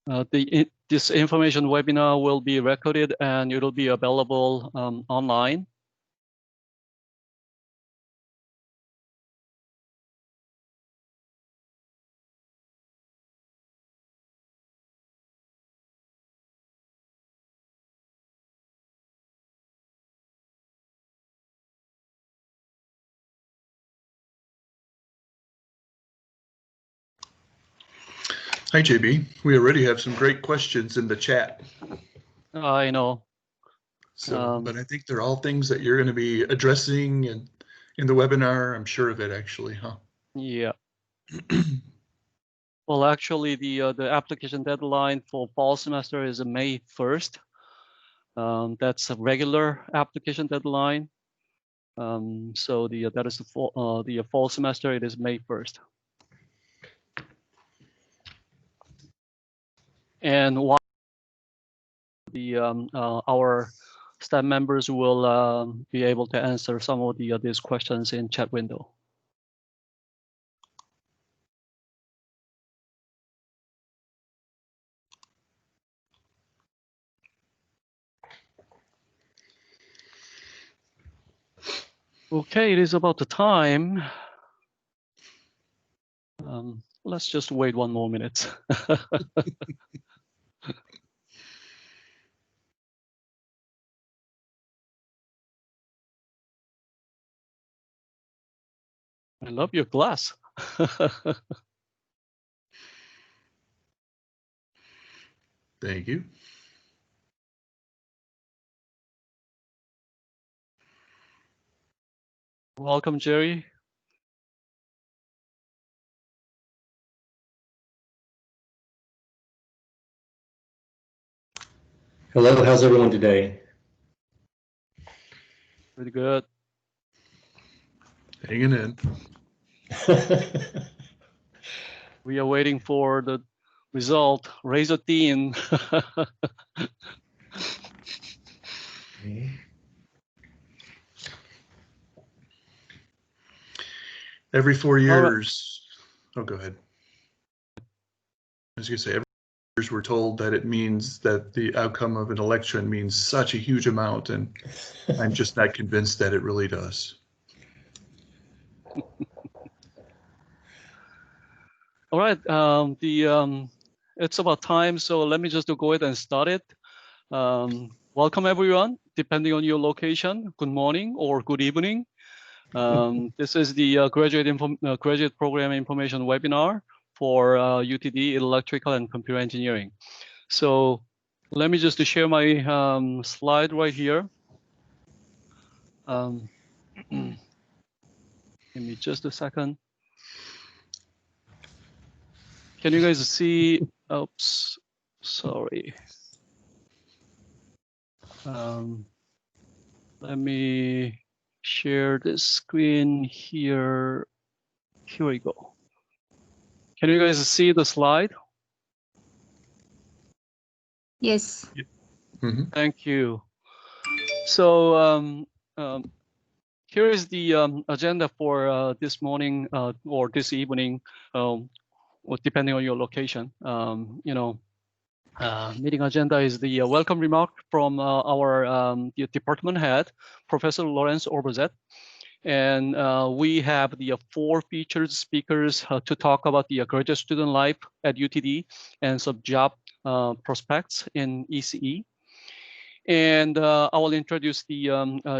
This information webinar will be recorded and it will be available online. Hi, JB. We already have some great questions in the chat. I know. So, but I think they're all things that you're going to be addressing in the webinar. I'm sure of it, actually, huh? Yeah. Well, actually, the application deadline for fall semester is May 1st. That's a regular application deadline. So that is the fall semester. It is May 1st. And while our staff members will be able to answer some of these questions in chat window. Okay, it is about the time. Let's just wait one more minute. I love your glass. Thank you. Welcome, Jerry. Hello, how's everyone today? Pretty good. Hanging in. We are waiting for the result. Razor Dean. Every 4 years. Right. Oh, go ahead. I was going to say, every 4 years we're told that it means that the outcome of an election means such a huge amount, and I'm just not convinced that it really does. All right, it's about time, so let me just go ahead and start it. Welcome everyone, depending on your location, good morning or good evening. This is the graduate program information webinar for UTD Electrical and Computer Engineering. So let me just share my slide right here. Give me just a second. Can you guys see? Oops, sorry. Let me share this screen here. Here we go. Can you guys see the slide? Yes. Mm-hmm. Thank you. So here is the agenda for this morning or this evening, depending on your location. Meeting agenda is the welcome remark from our department head, Professor Lawrence Orbozet. And we have the 4 featured speakers to talk about the graduate student life at UTD and some job prospects in ECE. And I will introduce the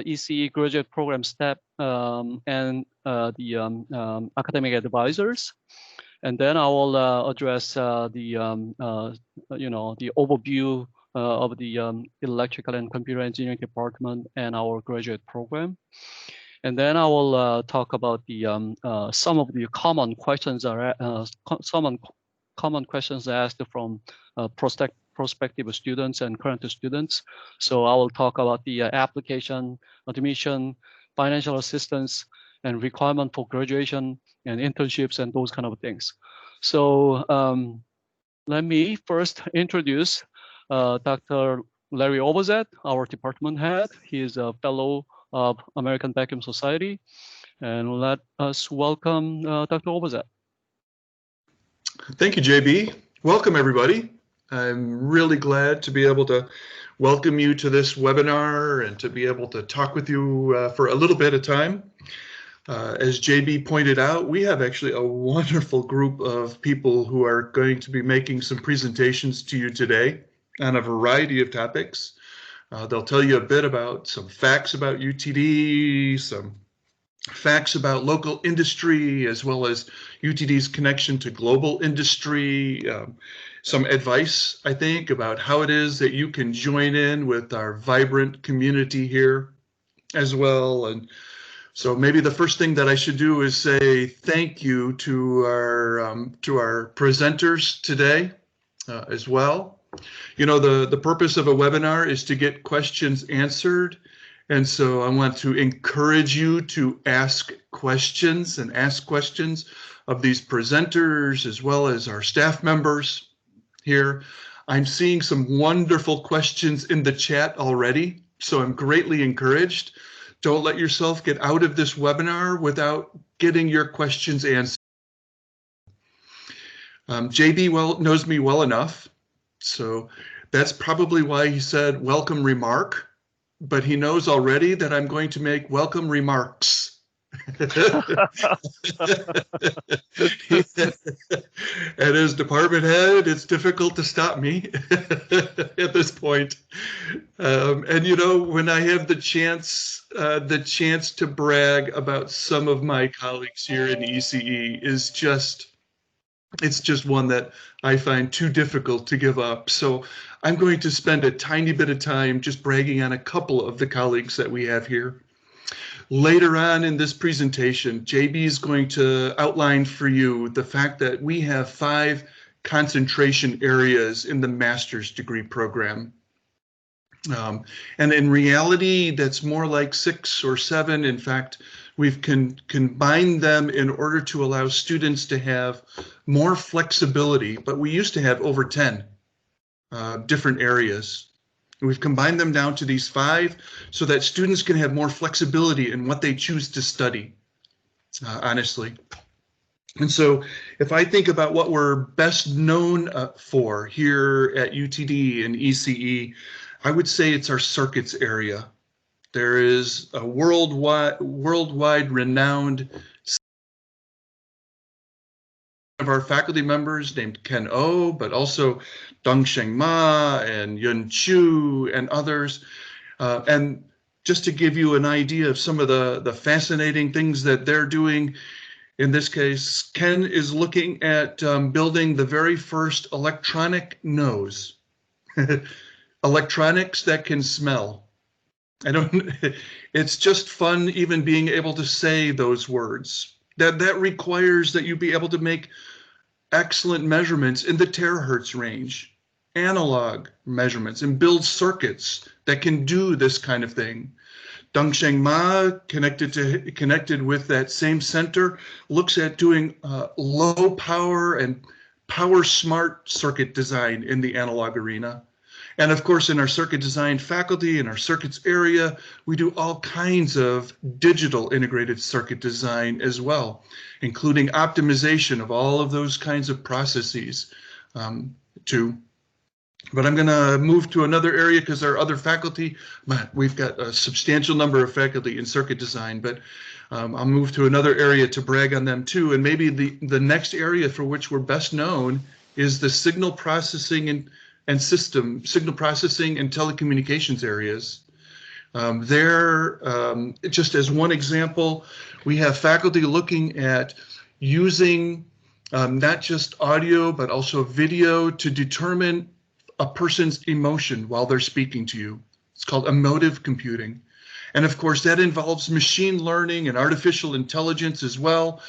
ECE graduate program staff and the academic advisors. And then I will address the overview of the electrical and computer engineering department and our graduate program. And then I will talk about the some of the common questions common questions asked from prospective students and current students. So I will talk about the application, admission, financial assistance, and requirement for graduation and internships and those kind of things. So let me first introduce Dr. Larry Orbozet, our department head. He is a fellow of American Vacuum Society. And let us welcome Dr. Orbozet. Thank you, JB. Welcome, everybody. I'm really glad to be able to welcome you to this webinar and to be able to talk with you for a little bit of time. As JB pointed out, we have actually a wonderful group of people who are going to be making some presentations to you today on a variety of topics. They'll tell you a bit about some facts about UTD, some facts about local industry, as well as UTD's connection to global industry, some advice, I think, about how it is that you can join in with our vibrant community here as well. And so maybe the first thing that I should do is say thank you to our presenters today as well. You know, the purpose of a webinar is to get questions answered. And so I want to encourage you to ask questions of these presenters as well as our staff members here. I'm seeing some wonderful questions in the chat already, so I'm greatly encouraged. Don't let yourself get out of this webinar without getting your questions answered. JB knows me well enough, so that's probably why he said welcome remark. But he knows already that I'm going to make welcome remarks. And as department head, it's difficult to stop me at this point. And you know, when I have the chance to brag about some of my colleagues here in ECE is it's just one that I find too difficult to give up. So I'm going to spend a tiny bit of time just bragging on a couple of the colleagues that we have here. Later on in this presentation, JB is going to outline for you the fact that we have 5 concentration areas in the master's degree program. And in reality, that's more like 6 or 7. In fact, we've combined them in order to allow students to have more flexibility, but we used to have over 10 different areas. And we've combined them down to these 5 so that students can have more flexibility in what they choose to study, honestly. And so if I think about what we're best known for here at UTD and ECE, I would say it's our circuits area. There is a worldwide renowned of our faculty members named Ken Oh, but also Dongsheng Ma and Yun Chu and others. And just to give you an idea of some of the fascinating things that they're doing, in this case, Ken is looking at building the very first electronic nose. Electronics that can smell. It's just fun even being able to say those words. That requires that you be able to make excellent measurements in the terahertz range, analog measurements, and build circuits that can do this kind of thing. Dongsheng Ma, connected with that same center, looks at doing low power and power smart circuit design in the analog arena. And of course, in our circuit design faculty, in our circuits area, we do all kinds of digital integrated circuit design as well, including optimization of all of those kinds of processes too. But I'm going to move to another area because our other faculty, we've got a substantial number of faculty in circuit design, but I'll move to another area to brag on them too. And maybe the next area for which we're best known is the signal processing and signal processing and telecommunications areas. Just as one example, we have faculty looking at using not just audio, but also video to determine a person's emotion while they're speaking to you. It's called emotive computing. And of course, that involves machine learning and artificial intelligence as well.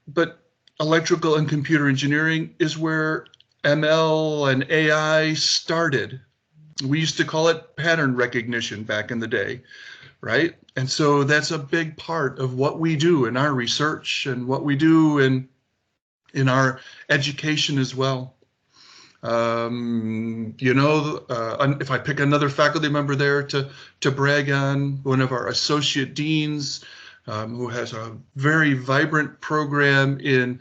But electrical and computer engineering is where ML and AI started. We used to call it pattern recognition back in the day, right? And so that's a big part of what we do in our research and what we do in our education as well. You know, if I pick another faculty member there to brag on, one of our associate deans who has a very vibrant program in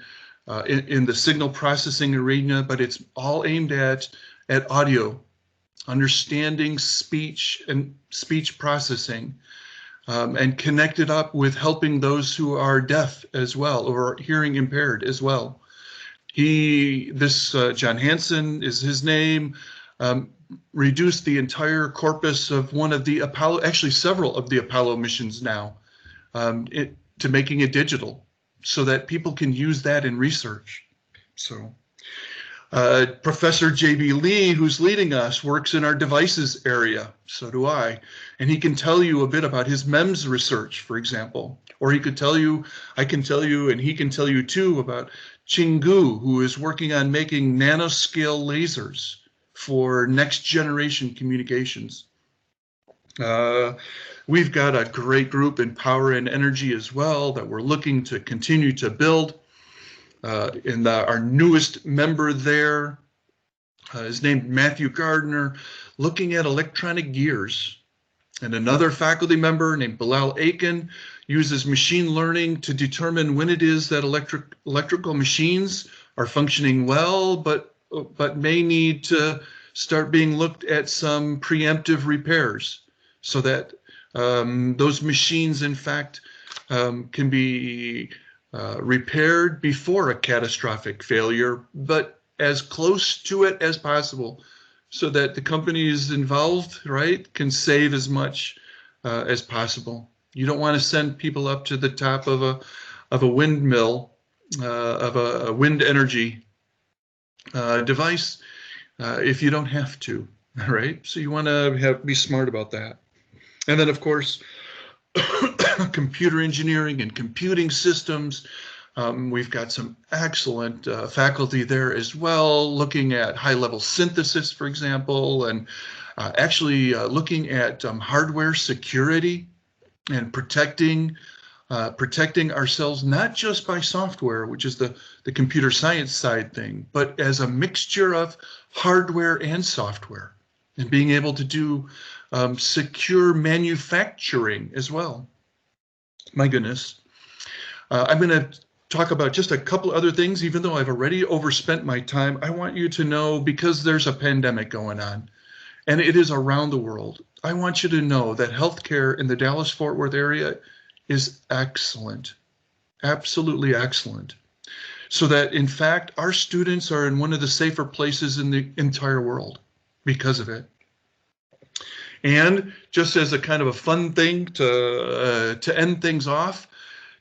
in the signal processing arena, but it's all aimed at audio, understanding speech and speech processing, and connected up with helping those who are deaf as well or hearing impaired as well. John Hansen is his name, reduced the entire corpus of one of the Apollo, actually several of the Apollo missions now, to making it digital so that people can use that in research. So Professor J.B. Lee, who's leading us, works in our devices area. So do I. And he can tell you a bit about his MEMS research, for example. Or he could tell you, I can tell you, and he can tell you too about Chingu, who is working on making nanoscale lasers for next generation communications. We've got a great group in power and energy as well that we're looking to continue to build. Our newest member there is named Matthew Gardner, looking at electronic gears. And another faculty member named Bilal Aiken uses machine learning to determine when it is that electrical machines are functioning well, but may need to start being looked at some preemptive repairs so that those machines, in fact, can be repaired before a catastrophic failure, but as close to it as possible so that the companies involved, right, can save as much as possible. You don't want to send people up to the top of a windmill, of a wind energy device if you don't have to, right? So you want to be smart about that. And then, of course, computer engineering and computing systems. We've got some excellent faculty there as well, looking at high-level synthesis, for example, and actually looking at hardware security and protecting ourselves, not just by software, which is the computer science side thing, but as a mixture of hardware and software, and being able to do secure manufacturing as well. My goodness. I'm going to talk about just a couple other things, even though I've already overspent my time. I want you to know, because there's a pandemic going on, and it is around the world, I want you to know that healthcare in the Dallas-Fort Worth area is excellent, absolutely excellent. So that, in fact, our students are in one of the safer places in the entire world because of it. And just as a kind of a fun thing to end things off,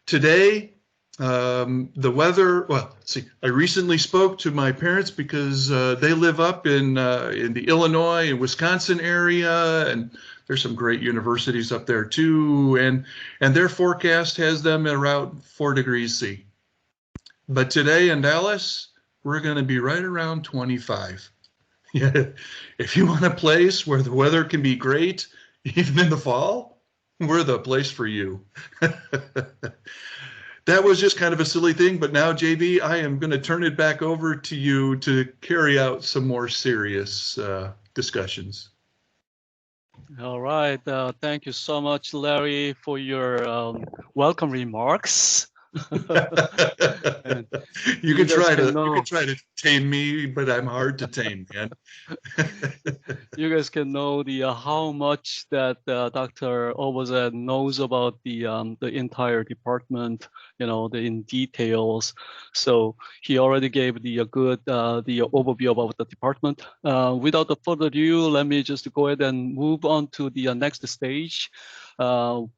today, the weather, well, let's see, I recently spoke to my parents because they live up in the Illinois and Wisconsin area, and there's some great universities up there too, and their forecast has them at around 4 degrees C. But today in Dallas, we're going to be right around 25. Yeah, if you want a place where the weather can be great, even in the fall, we're the place for you. That was just kind of a silly thing, but now, JB, I am going to turn it back over to you to carry out some more serious discussions. All right. Thank you so much, Larry, for your welcome remarks. You can try to tame me, but I'm hard to tame, man. You guys can know how much that Dr. Obozet knows about the entire department, in details. So he already gave the good the overview about the department. Without further ado, let me just go ahead and move on to the next stage. So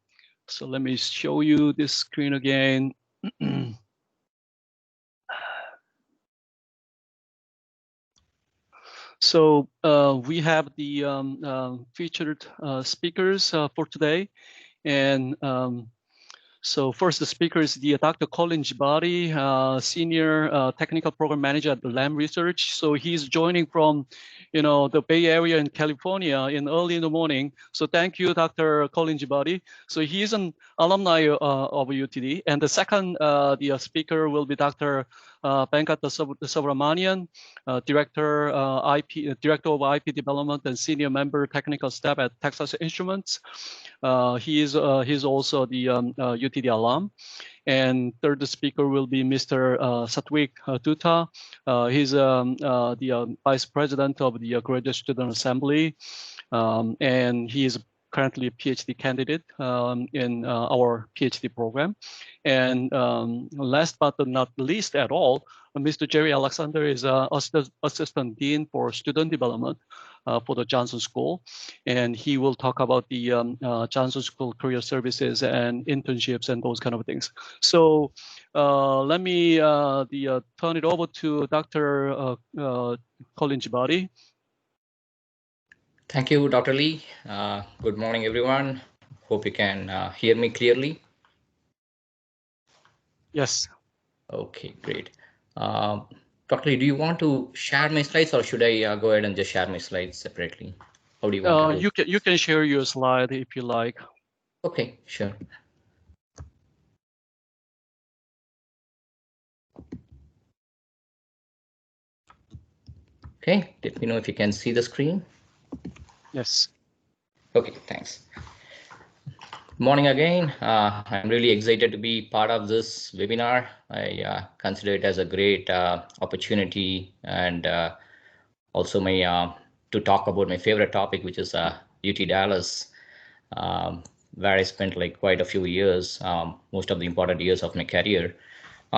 let me show you this screen again. So we have the featured speakers for today. And so first, the speaker is Dr. Colin Jibati, Senior Technical Program Manager at the Lam Research. So he's joining from, the Bay Area in California early in the morning. So thank you, Dr. Colin Jibati. So he is an alumni of UTD. And the second, the speaker will be Dr. Venkat Subramanian, Director of IP Development and Senior Member Technical Staff at Texas Instruments. He's also the UTD alum. And third speaker will be Mr. Satwik Dota. He's the Vice President of the Graduate Student Assembly, and he is currently a PhD candidate in our PhD program. And last but not least at all, Mr. Jerry Alexander is Assistant Dean for Student Development for the Johnson School. And he will talk about the Johnson School Career Services and internships and those kind of things. So let me turn it over to Dr. Colin Jibati. Thank you, Dr. Lee. Good morning, everyone. Hope you can hear me clearly. Yes. Okay, great. Dr. Lee, do you want to share my slides, or should I go ahead and just share my slides separately? How do you want to do? You can share your slide if you like. Okay, sure. Okay, let me know if you can see the screen. Yes. Okay, thanks. Morning again. I'm really excited to be part of this webinar. I consider it as a great opportunity, and also my to talk about my favorite topic, which is UT Dallas, where I spent like quite a few years, most of the important years of my career.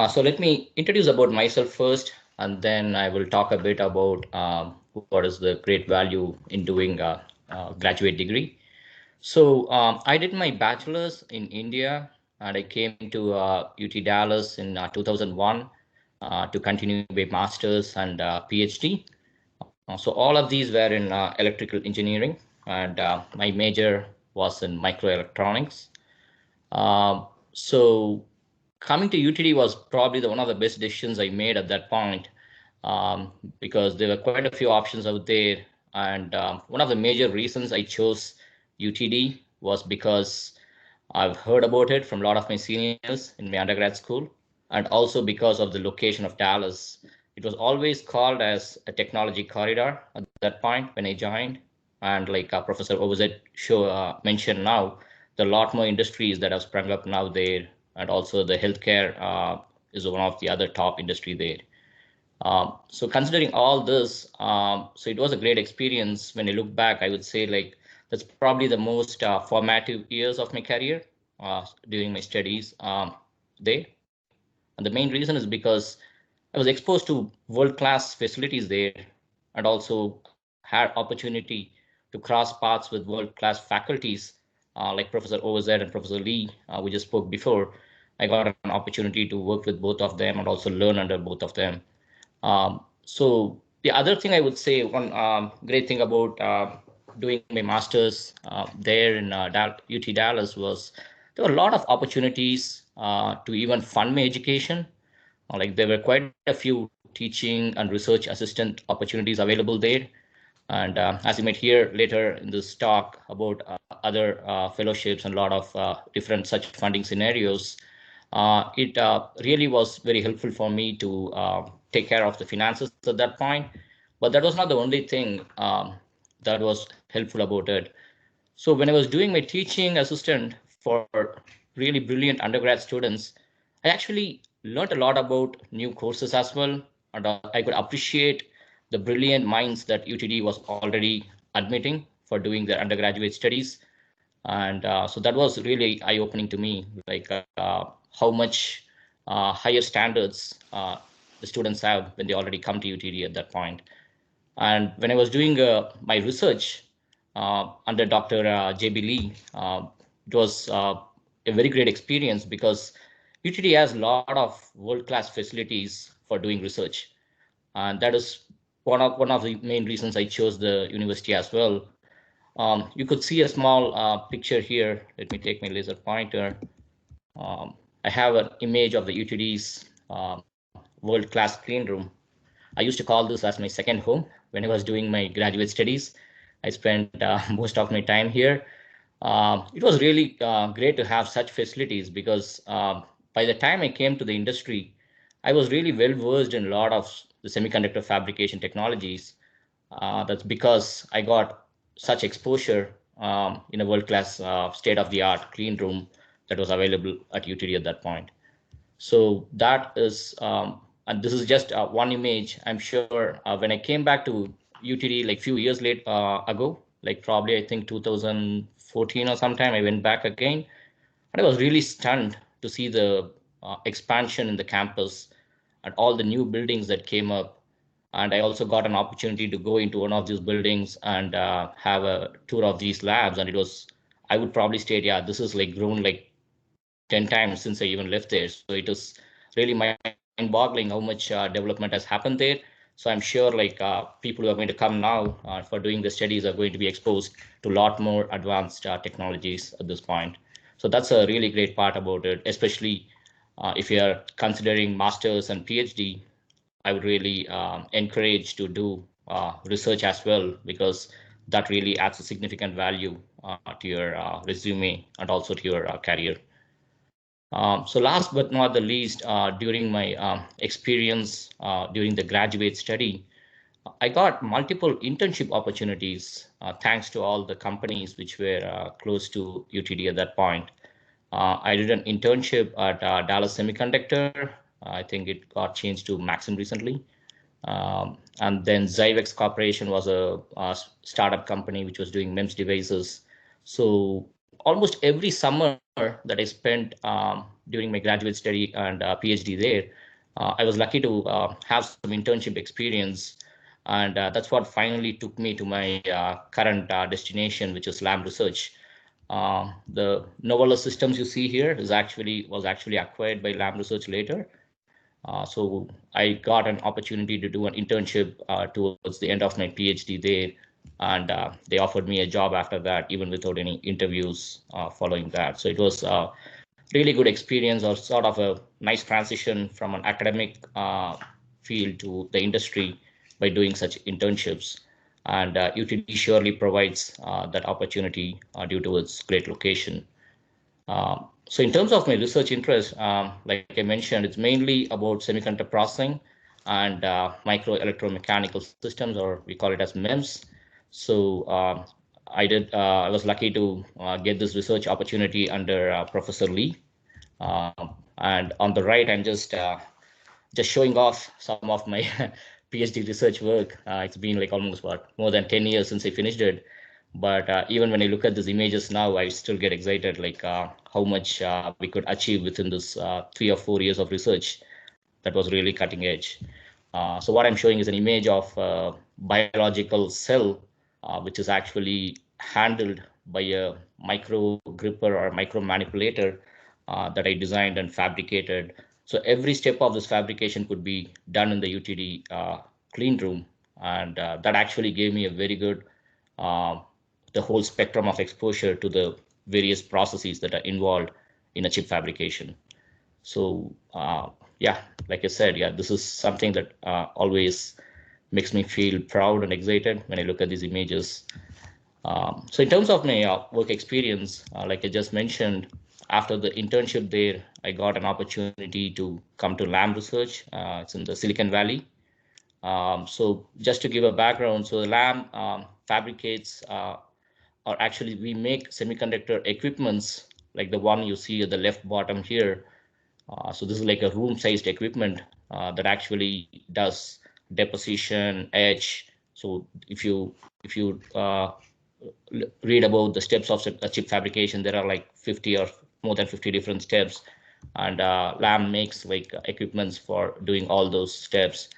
So let me introduce about myself first, and then I will talk a bit about what is the great value in doing a graduate degree. So I did my bachelor's in India, and I came to UT Dallas in 2001 to continue my master's and PhD. So all of these were in electrical engineering, and my major was in microelectronics. So coming to UTD was probably one of the best decisions I made at that point, because there were quite a few options out there. And one of the major reasons I chose UTD was because I've heard about it from a lot of my seniors in my undergrad school, and also because of the location of Dallas. It was always called as a technology corridor at that point when I joined. And like Professor Obazet mentioned now, there are a lot more industries that have sprung up now there, and also the healthcare is one of the other top industry there. So considering all this, so it was a great experience. When I look back, I would say like that's probably the most formative years of my career during my studies there. And the main reason is because I was exposed to world-class facilities there, and also had opportunity to cross paths with world-class faculties like Professor Overzed and Professor Lee, we just spoke before. I got an opportunity to work with both of them and also learn under both of them. So the other thing I would say, one great thing about doing my master's there in UT Dallas was there were a lot of opportunities to even fund my education. Like there were quite a few teaching and research assistant opportunities available there. And as you might hear later in this talk about other fellowships and a lot of different such funding scenarios, it really was very helpful for me to take care of the finances at that point. But that was not the only thing that was helpful about it. So when I was doing my teaching assistant for really brilliant undergrad students, I actually learned a lot about new courses as well, and I could appreciate the brilliant minds that UTD was already admitting for doing their undergraduate studies. And so that was really eye-opening to me, like how much higher standards the students have when they already come to UTD at that point. And when I was doing my research under Dr. J.B. Lee, it was a very great experience because UTD has a lot of world-class facilities for doing research. And that is one of the main reasons I chose the university as well. You could see a small picture here. Let me take my laser pointer. I have an image of the UTD's world-class clean room. I used to call this as my second home when I was doing my graduate studies. I spent most of my time here. It was really great to have such facilities because by the time I came to the industry, I was really well versed in a lot of the semiconductor fabrication technologies. That's because I got such exposure in a world-class state-of-the-art clean room that was available at UTD at that point. So that is, and this is just one image. I'm sure when I came back to UTD like few years ago, like probably I think 2014 or sometime, I went back again, and I was really stunned to see the expansion in the campus and all the new buildings that came up. And I also got an opportunity to go into one of these buildings and have a tour of these labs. And it was, I would probably state, yeah, this is like grown like 10 times since I even left there. So it is really mind-boggling how much development has happened there. So I'm sure like people who are going to come now for doing the studies are going to be exposed to a lot more advanced technologies at this point. So that's a really great part about it, especially if you are considering masters and PhD. I would really encourage to do research as well, because that really adds a significant value to your resume and also to your career. So last but not the least, during my experience during the graduate study, I got multiple internship opportunities thanks to all the companies which were close to UTD at that point. I did an internship at Dallas Semiconductor. I think it got changed to Maxim recently. And then Zyvex Corporation was a startup company which was doing MEMS devices. So almost every summer that I spent during my graduate study and PhD there, I was lucky to have some internship experience. And that's what finally took me to my current destination, which is Lam Research. The Novella systems you see here was actually acquired by Lam Research later. So I got an opportunity to do an internship towards the end of my PhD there, and they offered me a job after that, even without any interviews following that. So it was a really good experience, or sort of a nice transition from an academic field to the industry by doing such internships. And UTD surely provides that opportunity due to its great location. So in terms of my research interest, like I mentioned, it's mainly about semiconductor processing and micro electromechanical systems, or we call it as MEMS. So I was lucky to get this research opportunity under Professor Lee. And on the right, I'm just showing off some of my PhD research work. It's been like almost more than 10 years since I finished it. But even when I look at these images now, I still get excited, like how much we could achieve within this 3 or 4 years of research that was really cutting edge. So what I'm showing is an image of a biological cell, which is actually handled by a micro gripper or micro manipulator that I designed and fabricated. So every step of this fabrication could be done in the UTD clean room. And that actually gave me a very good the whole spectrum of exposure to the various processes that are involved in a chip fabrication. So yeah, like I said, yeah, this is something that always makes me feel proud and excited when I look at these images. So in terms of my work experience, like I just mentioned, after the internship there, I got an opportunity to come to Lam Research. It's in the Silicon Valley. So just to give a background, so Lam fabricates or actually we make semiconductor equipments like the one you see at the left bottom here. So this is like a room-sized equipment that actually does deposition, etch. So if you read about the steps of a chip fabrication, there are like 50 or more than 50 different steps, and Lam makes like equipments for doing all those steps.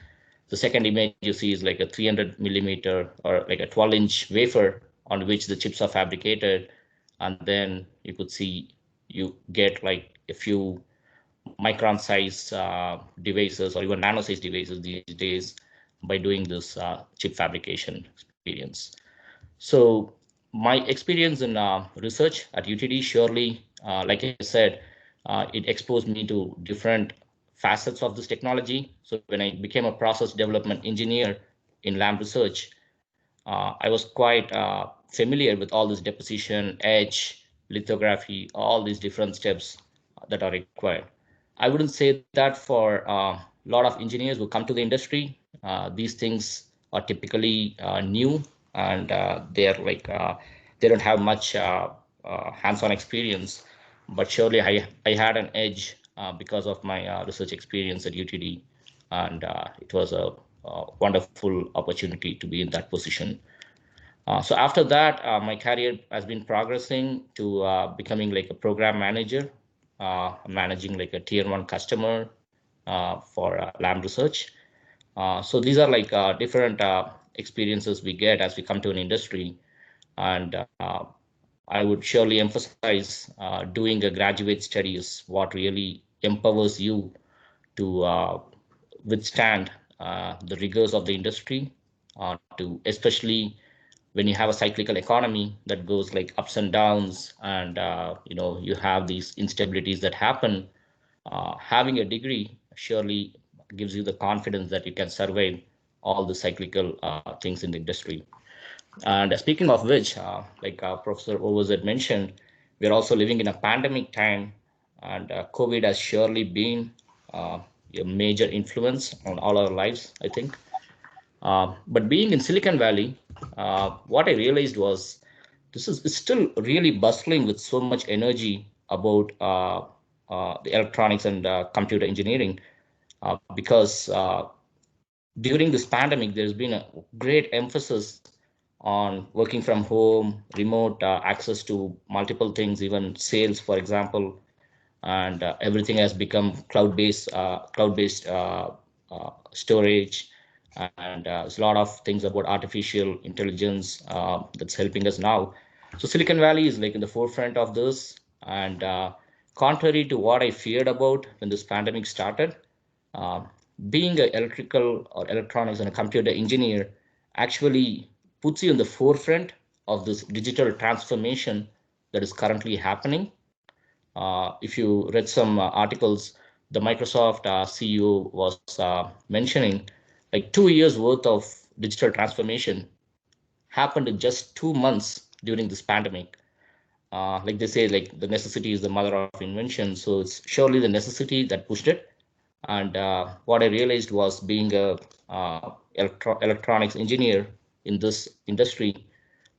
The second image you see is like a 300 millimeter or like a 12-inch wafer on which the chips are fabricated. And then you could see you get like a few micron size devices or even nano size devices these days by doing this chip fabrication experience. So my experience in research at UTD surely, like I said, it exposed me to different facets of this technology. So when I became a process development engineer in Lam Research, I was quite familiar with all this deposition, etch, lithography, all these different steps that are required. I wouldn't say that for a lot of engineers who come to the industry. These things are typically new, and they're like they don't have much hands-on experience. But surely I had an edge because of my research experience at UTD, and it was a wonderful opportunity to be in that position. So after that, my career has been progressing to becoming like a program manager, managing like a tier 1 customer for lab research. So these are like different experiences we get as we come to an industry. And I would surely emphasize doing a graduate study is what really empowers you to withstand the rigors of the industry, to especially when you have a cyclical economy that goes like ups and downs, and you have these instabilities that happen. Having a degree surely gives you the confidence that you can survive all the cyclical things in the industry. And speaking of which, like Professor Overs had mentioned, we're also living in a pandemic time, and COVID has surely been a major influence on all our lives, I think. But being in Silicon Valley, what I realized was this is still really bustling with so much energy about the electronics and computer engineering, because during this pandemic, there's been a great emphasis on working from home, remote access to multiple things, even sales, for example, and everything has become cloud-based storage, and there's a lot of things about artificial intelligence that's helping us now. So Silicon Valley is like in the forefront of this, and contrary to what I feared about when this pandemic started, uh, being an electrical or electronics and a computer engineer actually puts you in the forefront of this digital transformation that is currently happening. If you read some articles, the Microsoft CEO was mentioning like 2 years worth of digital transformation happened in just 2 months during this pandemic. Like they say, like the necessity is the mother of invention. So it's surely the necessity that pushed it. And what I realized was being a electronics engineer in this industry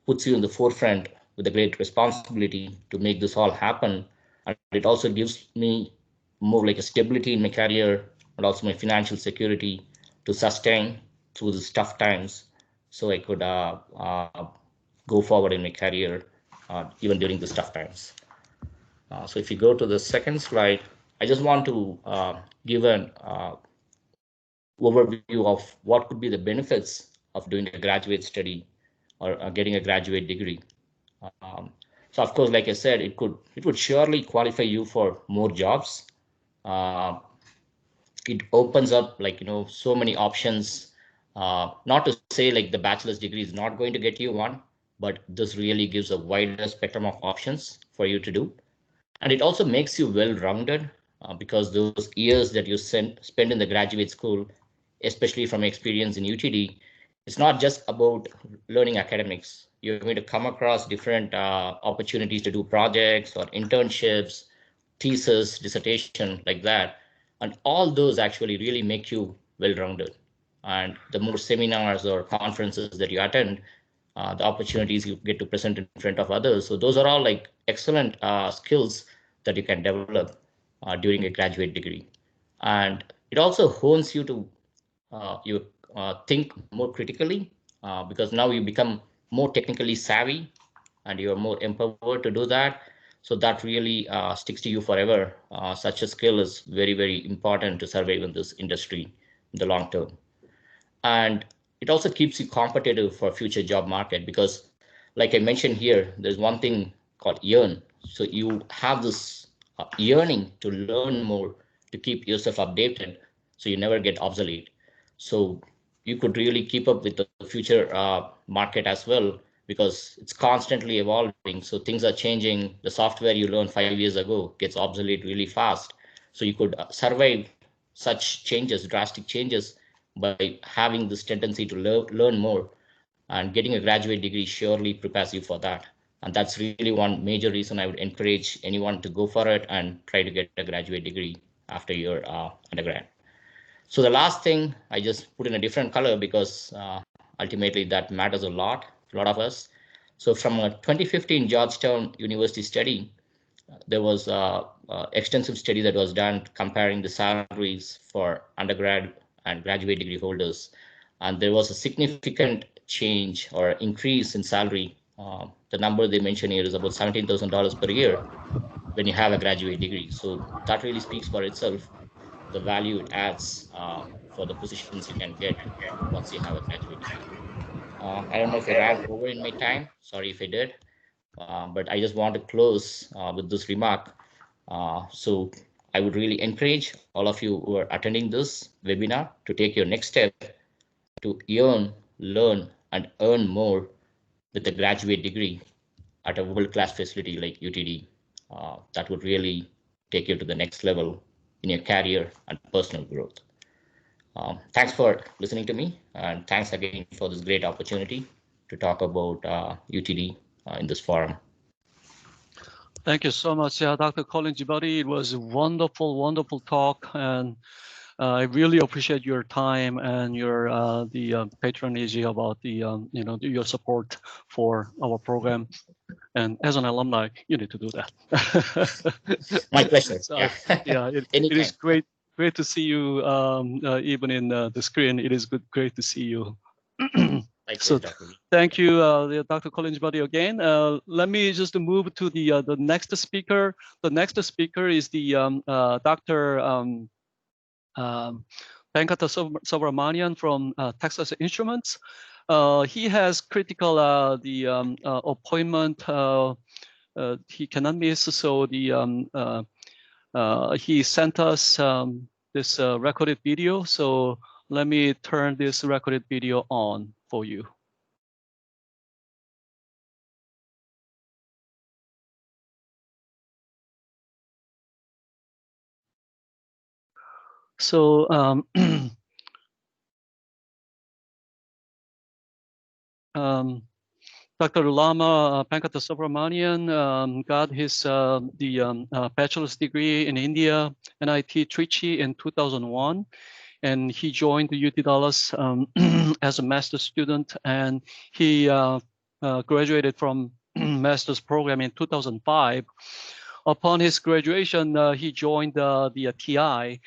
puts you in the forefront with a great responsibility to make this all happen. And it also gives me more like a stability in my career and also my financial security to sustain through these tough times, so I could go forward in my career even during these tough times. So if you go to the second slide, I just want to give an overview of what could be the benefits of doing a graduate study or getting a graduate degree. So of course, like I said, it would surely qualify you for more jobs. It opens up like so many options. Not to say like the bachelor's degree is not going to get you one, but this really gives a wider spectrum of options for you to do. And it also makes you well-rounded, because those years that you spend in the graduate school, especially from experience in UTD, it's not just about learning academics. You're going to come across different opportunities to do projects or internships, thesis, dissertation, like that. And all those actually really make you well-rounded. And the more seminars or conferences that you attend, the opportunities you get to present in front of others. So those are all like excellent skills that you can develop during a graduate degree. And it also hones you to think more critically, because now you become more technically savvy and you're more empowered to do that. So that really sticks to you forever. Such a skill is very, very important to survive in this industry in the long term. And it also keeps you competitive for future job market, because like I mentioned here, there's one thing called yearn. So you have this yearning to learn more, to keep yourself updated, so you never get obsolete. So you could really keep up with the future market as well, because it's constantly evolving. So things are changing. The software you learned 5 years ago gets obsolete really fast. So you could survive such changes, drastic changes, by having this tendency to learn more. And getting a graduate degree surely prepares you for that. And that's really one major reason I would encourage anyone to go for it and try to get a graduate degree after your undergrad. So the last thing I just put in a different color, because ultimately that matters a lot of us. So from a 2015 Georgetown University study, there was extensive study that was done comparing the salaries for undergrad and graduate degree holders. And there was a significant change or increase in salary. The number they mention here is about $17,000 per year when you have a graduate degree. So that really speaks for itself, the value it adds for the positions you can get once you have a graduate degree. I don't know if I ran over in my time. Sorry if I did. But I just want to close with this remark. So I would really encourage all of you who are attending this webinar to take your next step to earn, learn, and earn more with a graduate degree at a world-class facility like UTD. That would really take you to the next level in your career and personal growth. Thanks for listening to me, and thanks again for this great opportunity to talk about UTD in this forum. Thank you so much, Dr. Colin Jibari. It was a wonderful, wonderful talk, and I really appreciate your time and your the patronage about the your support for our program. And as an alumni, you need to do that. My pleasure. So, yeah, it is great to see you even in the screen. It is great to see you. So thank you, Dr. Collins Buddy again. Let me just move to the next speaker. The next speaker is the Dr. Venkata Subramanian from Texas Instruments. He has critical the appointment. He cannot miss, so the he sent us this recorded video. So let me turn this recorded video on for you. So Dr. Lama Venkata Subramanian got his bachelor's degree in India, NIT Trichy in 2001. And he joined the UT Dallas as a master's student, and he graduated from master's program in 2005. Upon his graduation, he joined the TI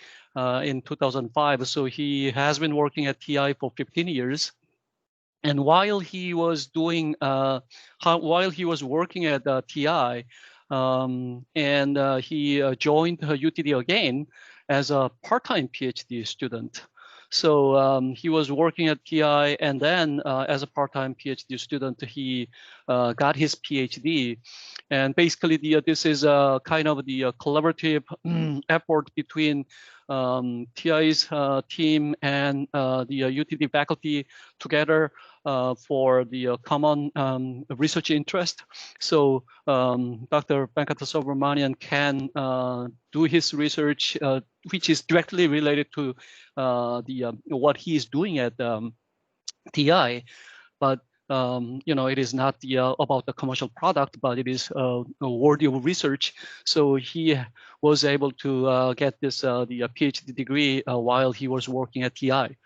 in 2005. So he has been working at TI for 15 years. And while he was doing, while he was working at TI, and he joined UTD again as a part-time PhD student. So he was working at TI, and then as a part-time PhD student, he got his PhD. And basically, this is kind of the collaborative effort between TI's team and the UTD faculty together for the common research interest. So Dr. Venkata Subramanian can do his research, which is directly related to what he is doing at TI, but it is not about the commercial product, but it is worthy of research. So he was able to get this the PhD degree while he was working at TI.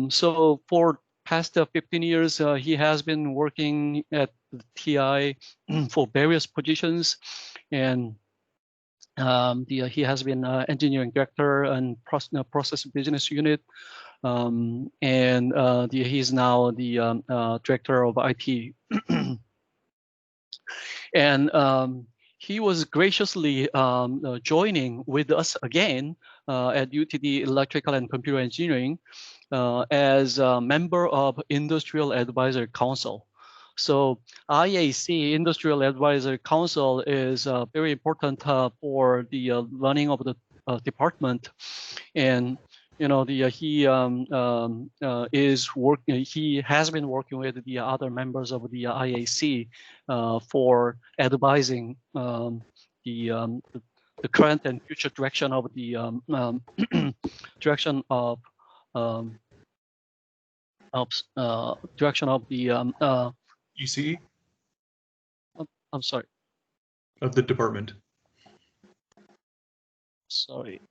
So for past 15 years, he has been working at TI for various positions, and he has been engineering director and process business unit, and he's now the director of IT. And he was graciously joining with us again at UTD Electrical and Computer Engineering as a member of Industrial Advisory Council. So IAC, Industrial Advisory Council, is very important for the running of the department. And he is working. He has been working with the other members of the IAC for advising the current and future direction of the direction of the ECE? I'm sorry. Of the department. Sorry,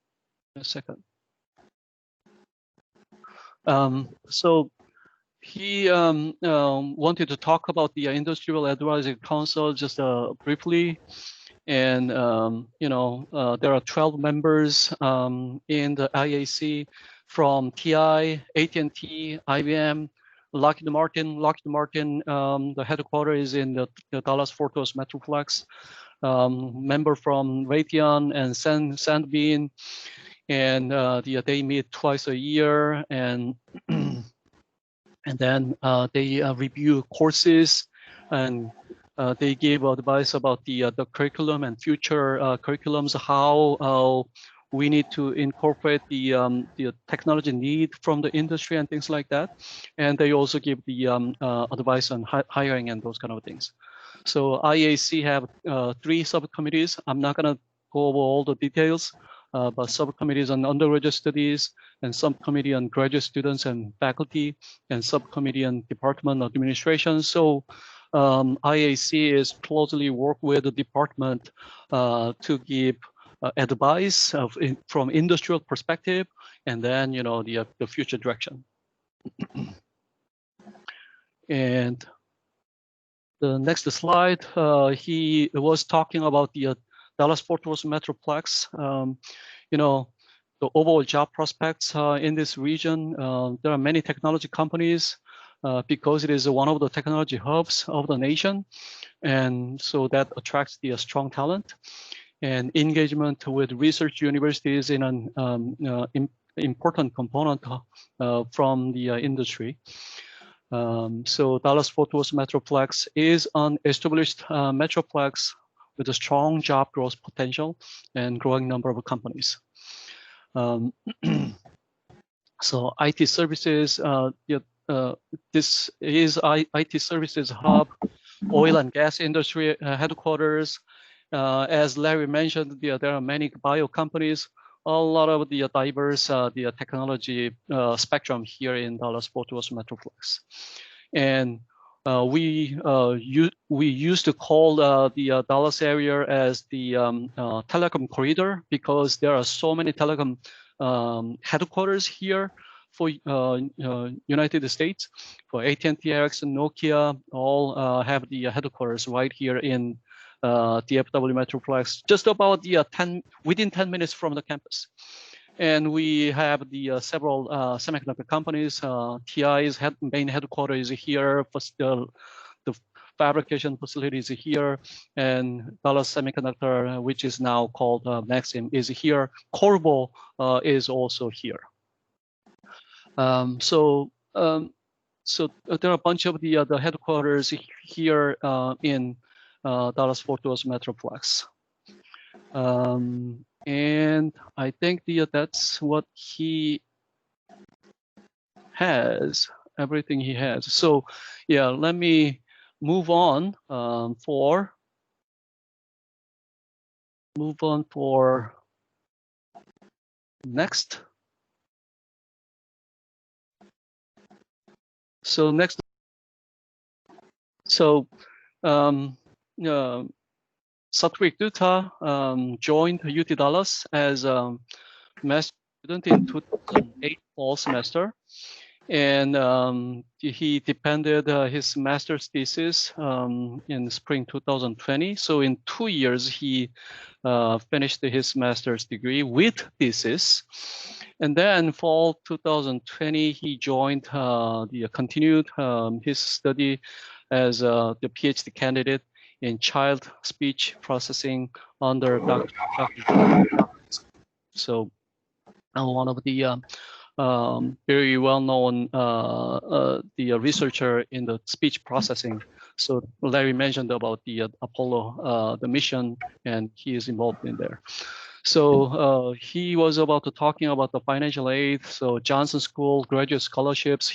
a second. So he wanted to talk about the Industrial Advisory Council just briefly. And there are 12 members in the IAC from TI, AT&T, IBM, Lockheed Martin. Lockheed Martin, the headquarters is in the Dallas-Fort Worth Metroplex. Member from Raytheon and Sandbean, and they meet twice a year, and and then they review courses, and they give advice about the curriculum and future curriculums, how we need to incorporate the technology need from the industry and things like that. And they also give the advice on hiring and those kind of things. So IAC have 3 subcommittees. I'm not going to go over all the details, but subcommittees on undergraduate studies, and subcommittee on graduate students and faculty, and subcommittee on department administration. So IAC is closely work with the department to give advice from industrial perspective, and then the future direction. And the next slide, he was talking about the Dallas-Fort Worth Metroplex. The overall job prospects in this region. There are many technology companies because it is one of the technology hubs of the nation, and so that attracts the strong talent. And engagement with research universities in an important component from the industry. So Dallas-Fort Worth Metroplex is an established metroplex with a strong job growth potential and growing number of companies. So IT services, this is IT services hub, oil and gas industry headquarters. As Larry mentioned, there are many bio companies, a lot of the diverse the technology spectrum here in Dallas-Fort Worth Metroplex. And we used to call the Dallas area as the telecom corridor, because there are so many telecom headquarters here for United States. For AT&T, Ericsson, Nokia, all have the headquarters right here in DFW Metroplex, just about within 10 minutes from the campus. And we have the several semiconductor companies. TI's main headquarters is here. The fabrication facilities here, and Dallas Semiconductor, which is now called Maxim, is here. Corvo is also here. So there are a bunch of the headquarters here in Dallas-Fort Worth Metroplex. And I think that's what he has, everything he has. So yeah, let me move on for next. So next, so Satwik Dota joined UT Dallas as a master student in 2008 fall semester, and he defended his master's thesis in spring 2020. So in 2 years, he finished his master's degree with thesis. And then fall 2020, he joined continued his study as the PhD candidate in child speech processing under Dr. So one of the very well-known the researcher in the speech processing. So Larry mentioned about the Apollo, the mission, and he is involved in there. So he was about to talking about the financial aid. So Johnson School graduate scholarships.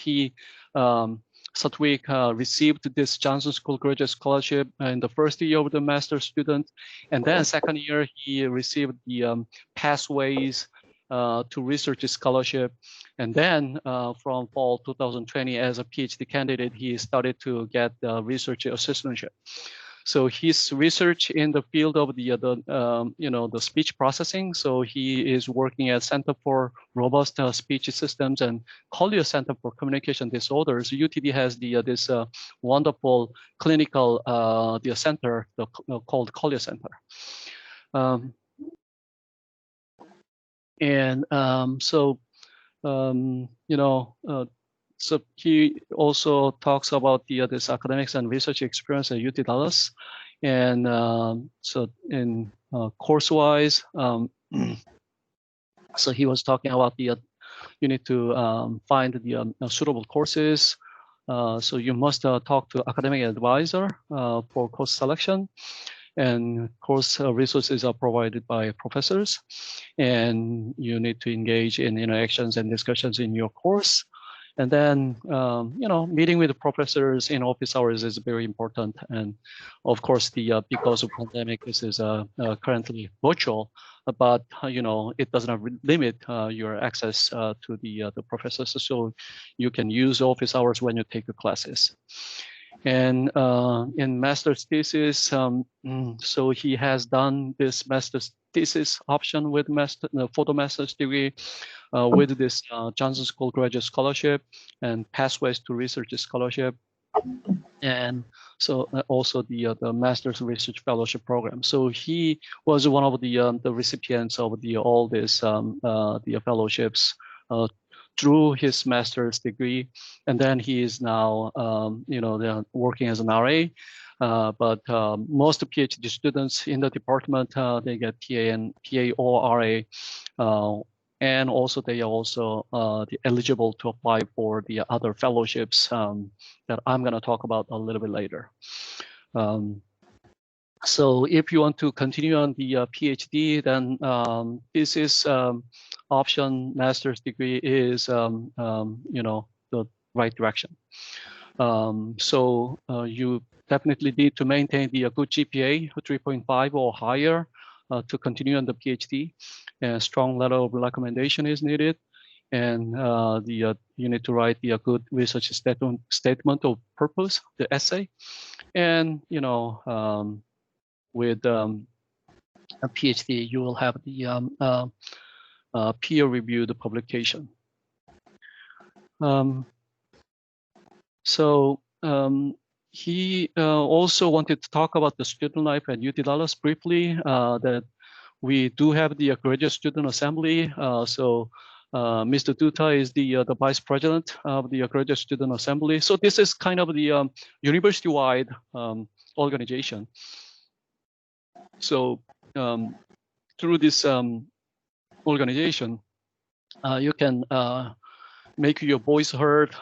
Satwik received this Johnson School graduate scholarship in the first year of the master's student, and then second year he received the Pathways to Research Scholarship, and then from fall 2020 as a PhD candidate, he started to get the research assistantship. So his research in the field of the speech processing. So he is working at Center for Robust Speech Systems and Collier Center for Communication Disorders. UTD has this wonderful clinical center called Collier Center. So he also talks about this academics and research experience at UT Dallas, and so in course-wise, so he was talking about you need to find the suitable courses. So you must talk to academic advisor for course selection, and course resources are provided by professors, and you need to engage in interactions and discussions in your course. And then, meeting with the professors in office hours is very important. And of course, because of pandemic, this is currently virtual, but it does not limit your access to the professors. So you can use office hours when you take the classes. And in master's thesis, so he has done this master's thesis option with photo master's degree with this Johnson School Graduate Scholarship and Pathways to Research Scholarship, and so also the Master's Research Fellowship Program. So he was one of the recipients of all this the fellowships through his master's degree, and then he is now working as an RA. But most PhD students in the department they get PA or RA. And also they are also eligible to apply for the other fellowships that I'm going to talk about a little bit later. So if you want to continue on the PhD, then this is option master's degree is the right direction. So you definitely need to maintain the good GPA 3.5 or higher to continue on the PhD. And a strong letter of recommendation is needed, and you need to write the good research statement of purpose, the essay, and with a PhD you will have the peer-reviewed publication. He also wanted to talk about the student life at UT Dallas briefly. That we do have the graduate student assembly. Mr. Dota is the vice president of the graduate student assembly. So this is kind of the university-wide organization. So through this organization, you can make your voice heard.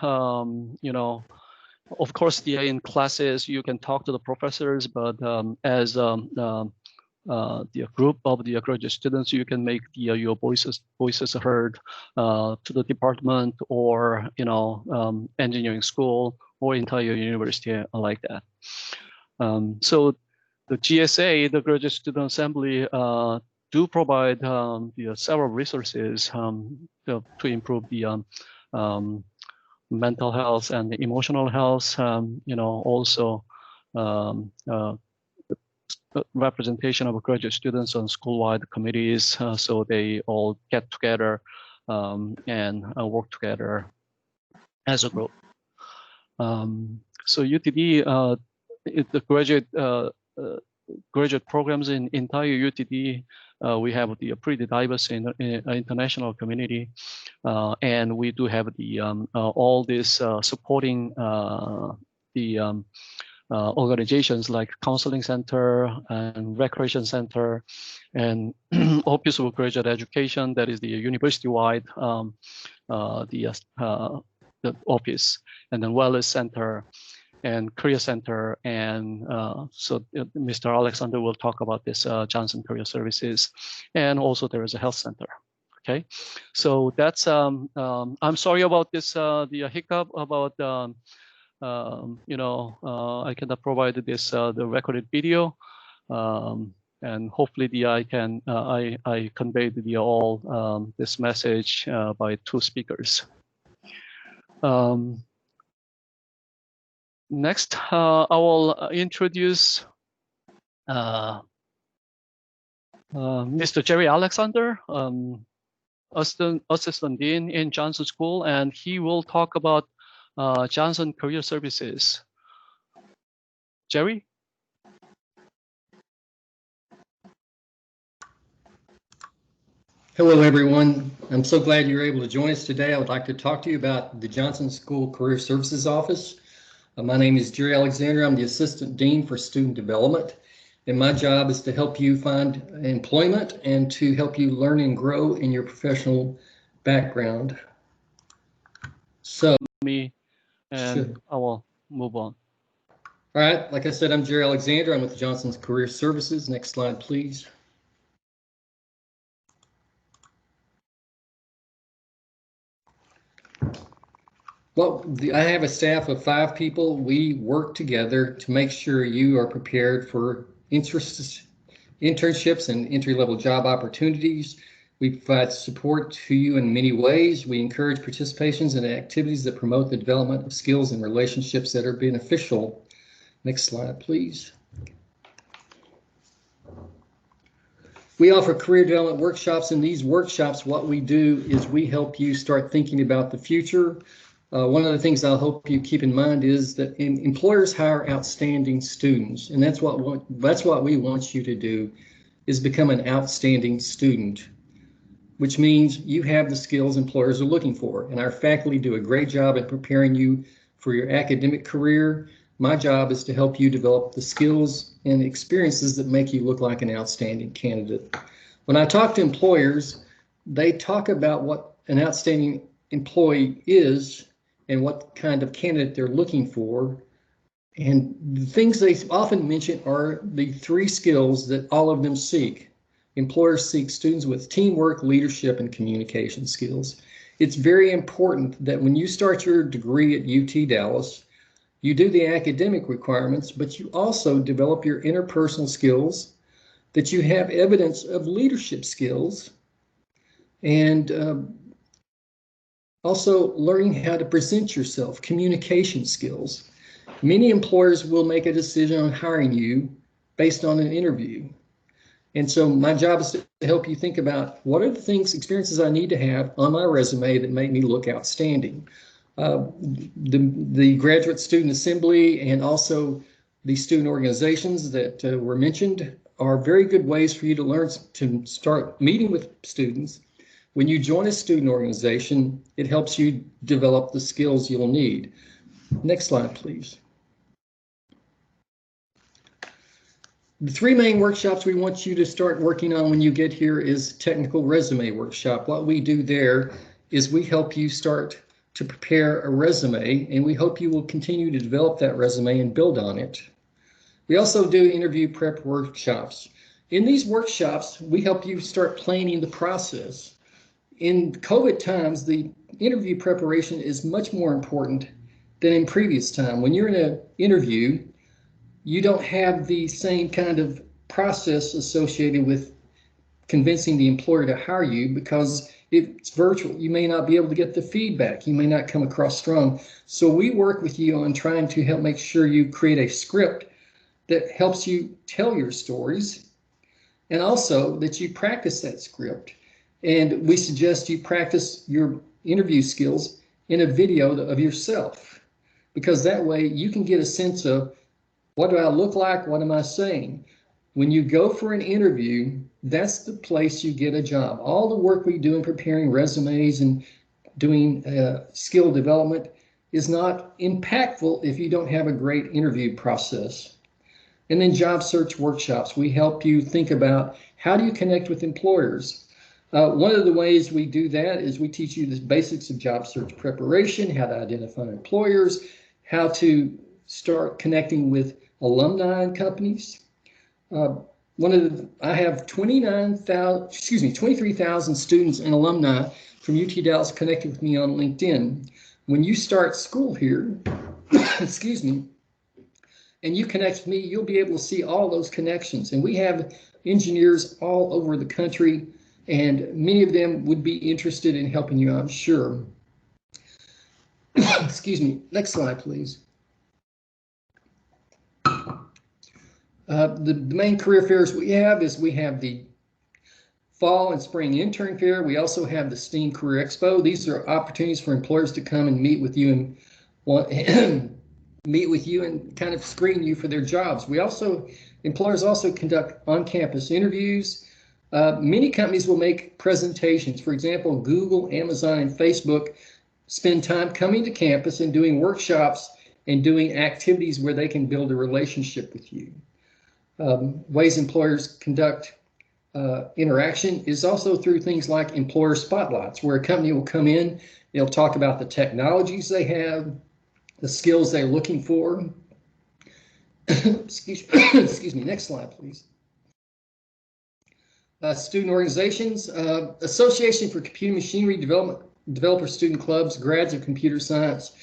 Of course, in classes you can talk to the professors, but as the group of the graduate students, you can make your voices heard to the department or engineering school or entire university like that. So the GSA, the Graduate Student Assembly, do provide several resources to improve the mental health and the emotional health. Also representation of graduate students on school-wide committees, so they all get together and work together as a group. So UTD, the graduate programs in entire UTD, we have the pretty diverse international community, and we do have the all this supporting the organizations like Counseling Center and Recreation Center and Office of Graduate Education, that is the university-wide the office, and then Wellness Center and Career Center, and so Mr. Alexander will talk about this Johnson Career Services, and also there is a health center. Okay, so that's I'm sorry about this the hiccup about I cannot provide this the recorded video, and hopefully I can I conveyed the all this message by two speakers. Next, I will introduce Mr. Jerry Alexander, Assistant Dean in Johnson School, and he will talk about Johnson Career Services. Jerry? Hello, everyone. I'm so glad you're able to join us today. I would like to talk to you about the Johnson School Career Services Office. My name is Jerry Alexander. I'm the Assistant Dean for Student Development, and my job is to help you find employment and to help you learn and grow in your professional background. So, Me, and sure. I will move on. All right, like I said, I'm Jerry Alexander. I'm with Johnson's Career Services. Next slide, please. Well, I have a staff of 5 people. We work together to make sure you are prepared for internships and entry-level job opportunities. We provide support to you in many ways. We encourage participations in activities that promote the development of skills and relationships that are beneficial. Next slide, please. We offer career development workshops. In these workshops, what we do is we help you start thinking about the future. One of the things I'll hope you keep in mind is that employers hire outstanding students, and that's what we want you to do, is become an outstanding student, which means you have the skills employers are looking for, and our faculty do a great job at preparing you for your academic career. My job is to help you develop the skills and experiences that make you look like an outstanding candidate. When I talk to employers, they talk about what an outstanding employee is and what kind of candidate they're looking for. And the things they often mention are the 3 skills that all of them seek. Employers seek students with teamwork, leadership, and communication skills. It's very important that when you start your degree at UT Dallas, you do the academic requirements, but you also develop your interpersonal skills, that you have evidence of leadership skills, and also learning how to present yourself, communication skills. Many employers will make a decision on hiring you based on an interview. And so my job is to help you think about what are the experiences I need to have on my resume that make me look outstanding. The Graduate Student Assembly and also the student organizations that were mentioned are very good ways for you to learn to start meeting with students. When you join a student organization, it helps you develop the skills you'll need. Next slide, please. The 3 main workshops we want you to start working on when you get here is technical resume workshop. What we do there is we help you start to prepare a resume, and we hope you will continue to develop that resume and build on it. We also do interview prep workshops. In these workshops, we help you start planning the process. In COVID times, the interview preparation is much more important than in previous time. When you're in an interview, you don't have the same kind of process associated with convincing the employer to hire you because it's virtual. You may not be able to get the feedback. You may not come across strong. So we work with you on trying to help make sure you create a script that helps you tell your stories, and also that you practice that script. And we suggest you practice your interview skills in a video of yourself, because that way you can get a sense of, what do I look like? What am I saying? When you go for an interview, that's the place you get a job. All the work we do in preparing resumes and doing skill development is not impactful if you don't have a great interview process. And then job search workshops. We help you think about, how do you connect with employers? One of the ways we do that is we teach you the basics of job search preparation, how to identify employers, how to start connecting with alumni and companies. I have 23,000 students and alumni from UT Dallas connected with me on LinkedIn. When you start school here, excuse me, and you connect with me, you'll be able to see all those connections. And we have engineers all over the country, and many of them would be interested in helping you, I'm sure. Excuse me, next slide, please. The main career fairs we have the Fall and Spring Intern Fair. We also have the STEAM Career Expo. These are opportunities for employers to come and meet with you and kind of screen you for their jobs. Employers also conduct on-campus interviews. Many companies will make presentations. For example, Google, Amazon, and Facebook spend time coming to campus and doing workshops and doing activities where they can build a relationship with you. Ways employers conduct interaction is also through things like employer spotlights, where a company will come in, they'll talk about the technologies they have, the skills they're looking for. Excuse me, next slide, please. Student organizations, Association for Computer Machinery Development, Developer Student Clubs, Grads of Computer Science.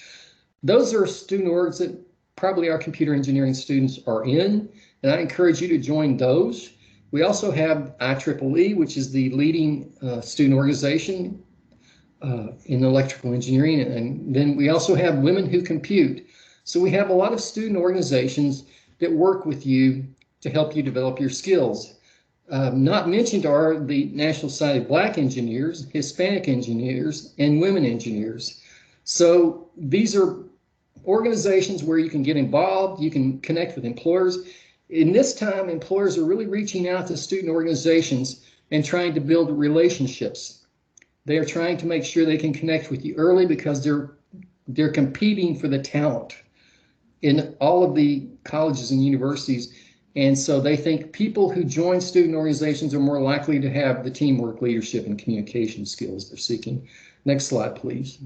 Those are student orgs that probably our computer engineering students are in, and I encourage you to join those. We also have IEEE, which is the leading student organization in electrical engineering, and then we also have Women Who Compute. So we have a lot of student organizations that work with you to help you develop your skills. Not mentioned are the National Society of Black Engineers, Hispanic Engineers, and Women Engineers. So these are organizations where you can get involved, you can connect with employers. In this time, employers are really reaching out to student organizations and trying to build relationships. They are trying to make sure they can connect with you early because they're competing for the talent in all of the colleges and universities. And so they think people who join student organizations are more likely to have the teamwork, leadership, and communication skills they're seeking. Next slide, please.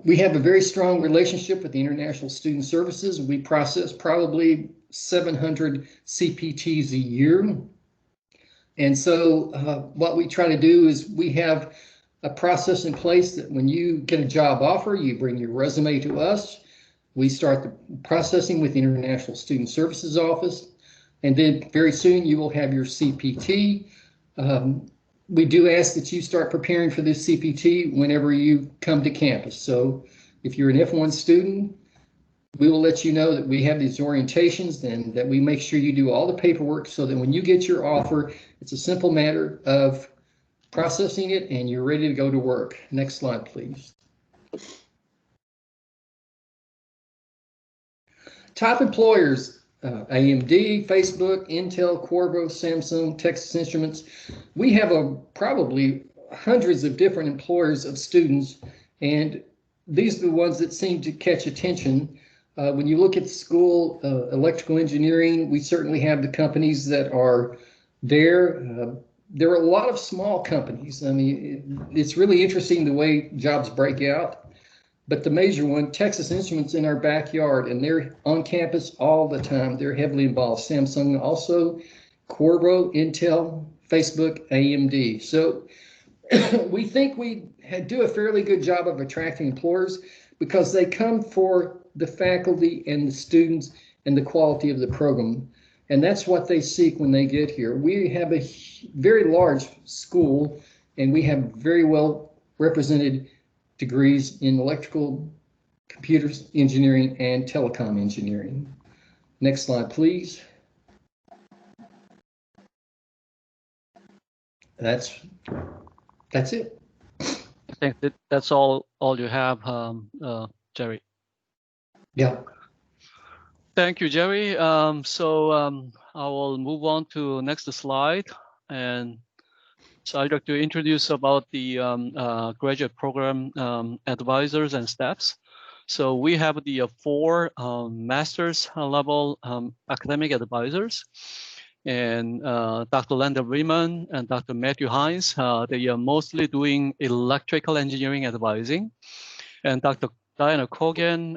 We have a very strong relationship with the International Student Services. We process probably 700 CPTs a year. And so what we try to do is we have a process in place that when you get a job offer, you bring your resume to us. We start the processing with the International Student Services Office, and then very soon you will have your CPT. We do ask that you start preparing for this CPT whenever you come to campus. So if you're an F1 student, we will let you know that we have these orientations and that we make sure you do all the paperwork so that when you get your offer, it's a simple matter of processing it and you're ready to go to work. Next slide, please. Top employers, AMD, Facebook, Intel, Qorvo, Samsung, Texas Instruments. We have probably hundreds of different employers of students, and these are the ones that seem to catch attention. When you look at the school, electrical engineering, we certainly have the companies that are there. There are a lot of small companies. I mean, it's really interesting the way jobs break out. But the major one, Texas Instruments, in our backyard, and they're on campus all the time. They're heavily involved. Samsung also, Qorvo, Intel, Facebook, AMD. So we think we do a fairly good job of attracting employers because they come for the faculty and the students and the quality of the program. And that's what they seek when they get here. We have a very large school, and we have very well represented degrees in electrical, computers engineering, and telecom engineering. Next slide, please. That's it. I think that's all you have, Jerry. Yeah. Thank you, Jerry. I will move on to next slide. And so I'd like to introduce about the graduate program advisors and staffs. So we have the 4 master's level academic advisors, and Dr. Linda Riemann and Dr. Matthew Hines. They are mostly doing electrical engineering advising, and Dr. Diana Kogan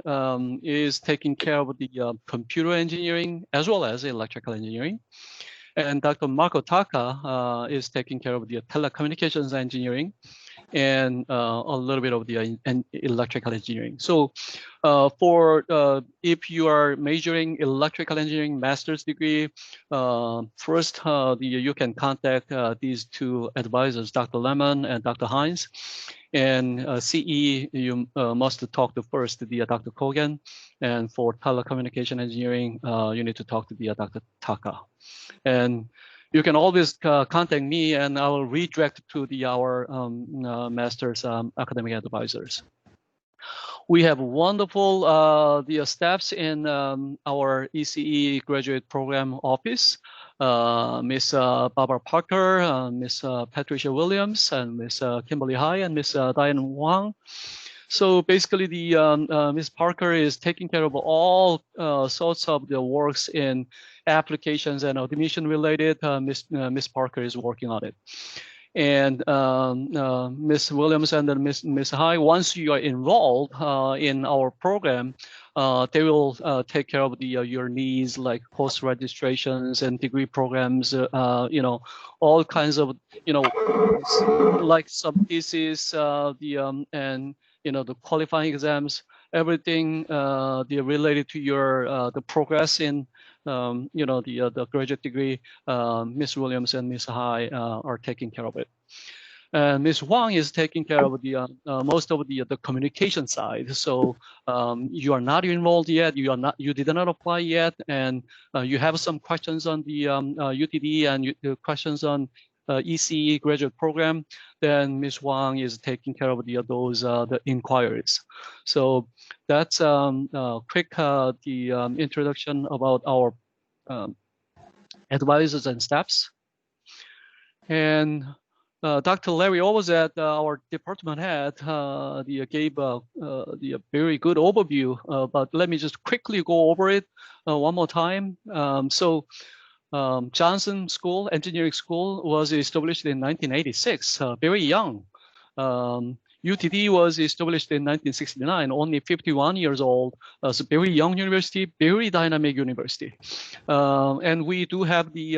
is taking care of the computer engineering as well as electrical engineering. And Dr. Marco Taka is taking care of the telecommunications engineering. and a little bit of the electrical engineering. So if you are majoring electrical engineering master's degree, first you can contact these two advisors, Dr. Lemon and Dr. Hines. And CE, you must talk to first the Dr. Kogan. And for telecommunication engineering, you need to talk to the Dr. Taka. And you can always contact me, and I will redirect to our master's academic advisors. We have wonderful the staffs in our ECE graduate program office. Miss Barbara Parker, Miss Patricia Williams, and Miss Kimberly Hai, and Miss Diane Wang. So basically, the Miss Parker is taking care of all sorts of the works in applications and admission related. Miss Parker is working on it. And Miss Williams and then Miss Hai, once you are enrolled in our program, they will take care of your needs like course registrations and degree programs, all kinds of, like some thesis, and the qualifying exams, everything related to your the progress in the graduate degree. Miss Williams and Miss Hai are taking care of it. And Ms. Wang is taking care of the most of the communication side. So you are not enrolled yet. You did not apply yet, and you have some questions on the UTD and questions on ECE graduate program. Then Ms. Wang is taking care of those inquiries. So that's quick introduction about our advisors and staffs. And Dr. Larry Oberzet, our department head, gave the very good overview, but let me just quickly go over it one more time. Johnson School, Engineering School was established in 1986, very young. UTD was established in 1969, only 51 years old. So very young university, very dynamic university. And we do have the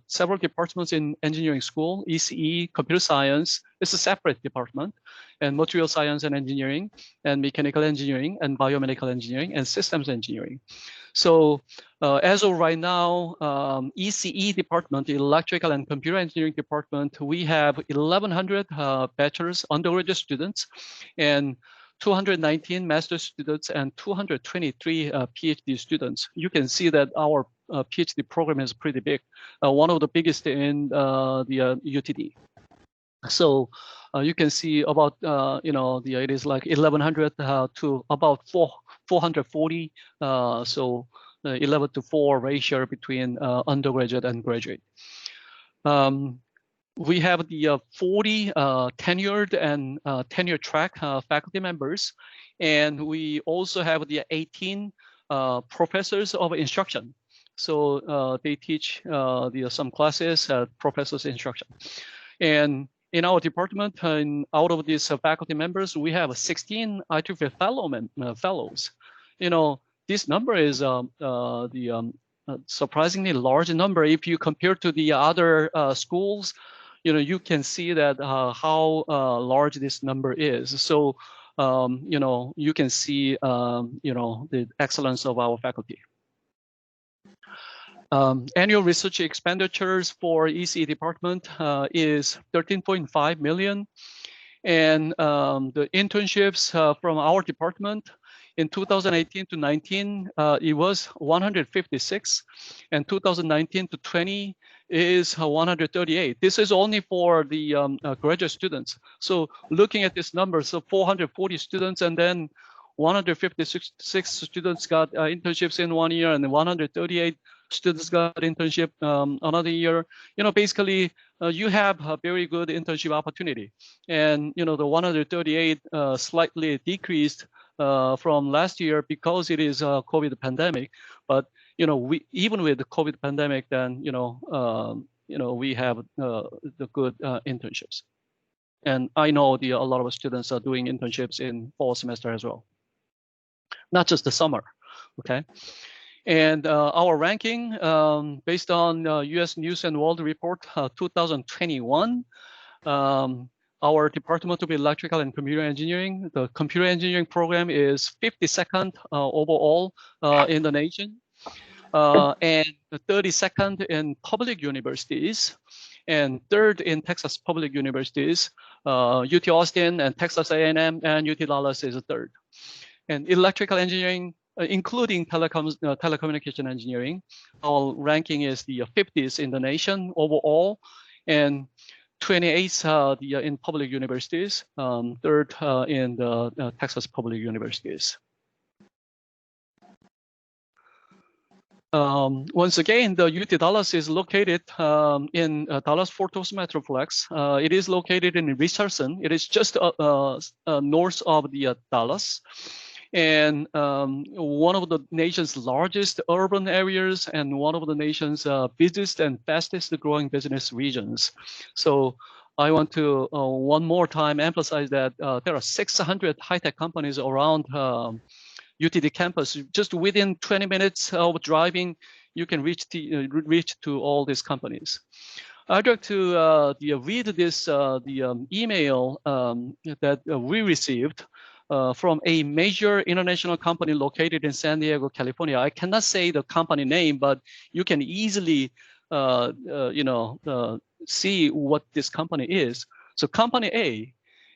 several departments in engineering school, ECE, computer science, it's a separate department, and material science and engineering, and mechanical engineering, and biomedical engineering, and systems engineering. So as of right now, ECE department, electrical and computer engineering department, we have 1,100 bachelor's undergraduate students and 219 master's students and 223 PhD students. You can see that our PhD program is pretty big, one of the biggest in the UTD. So you can see about, it is like 1,100 to about 440. So 11 to 4 ratio between undergraduate and graduate. We have the 40 tenured and tenure track faculty members, and we also have the 18 professors of instruction. So they teach some classes, professors instruction. And in our department, out of these faculty members, we have 16 IEEE fellows. This number is surprisingly large number. If you compare to the other schools, you can see that how large this number is. So, you can see, the excellence of our faculty. Annual research expenditures for ECE department is 13.5 million. And the internships from our department in 2018 to 19, it was 156, and 2019 to 20 is 138. This is only for the graduate students. So looking at this number, so 440 students, and then 156 students got internships in 1 year, and 138 students got internship another year. Basically, you have a very good internship opportunity. And, the 138 slightly decreased from last year because it is a COVID pandemic. But, we even with the COVID pandemic, then, we have the good internships. And I know a lot of students are doing internships in fall semester as well, not just the summer, okay? And our ranking, based on US News and World Report 2021, our Department of Electrical and Computer Engineering. The computer engineering program is 52nd overall in the nation, and 32nd in public universities, and 3rd in Texas public universities. UT Austin and Texas A&M and UT Dallas is 3rd. And electrical engineering, including telecommunication engineering, our ranking is the 50th in the nation overall, and 28th in public universities, 3rd in the Texas public universities. Once again, the UT Dallas is located in Dallas-Fort Worth Metroplex. It is located in Richardson. It is just north of the Dallas, and one of the nation's largest urban areas and one of the nation's busiest and fastest growing business regions. So I want to one more time emphasize that there are 600 high-tech companies around UTD campus. Just within 20 minutes of driving, you can reach to all these companies. I'd like to read this email that we received from a major international company located in San Diego, California. I cannot say the company name, but you can easily see what this company is. So Company A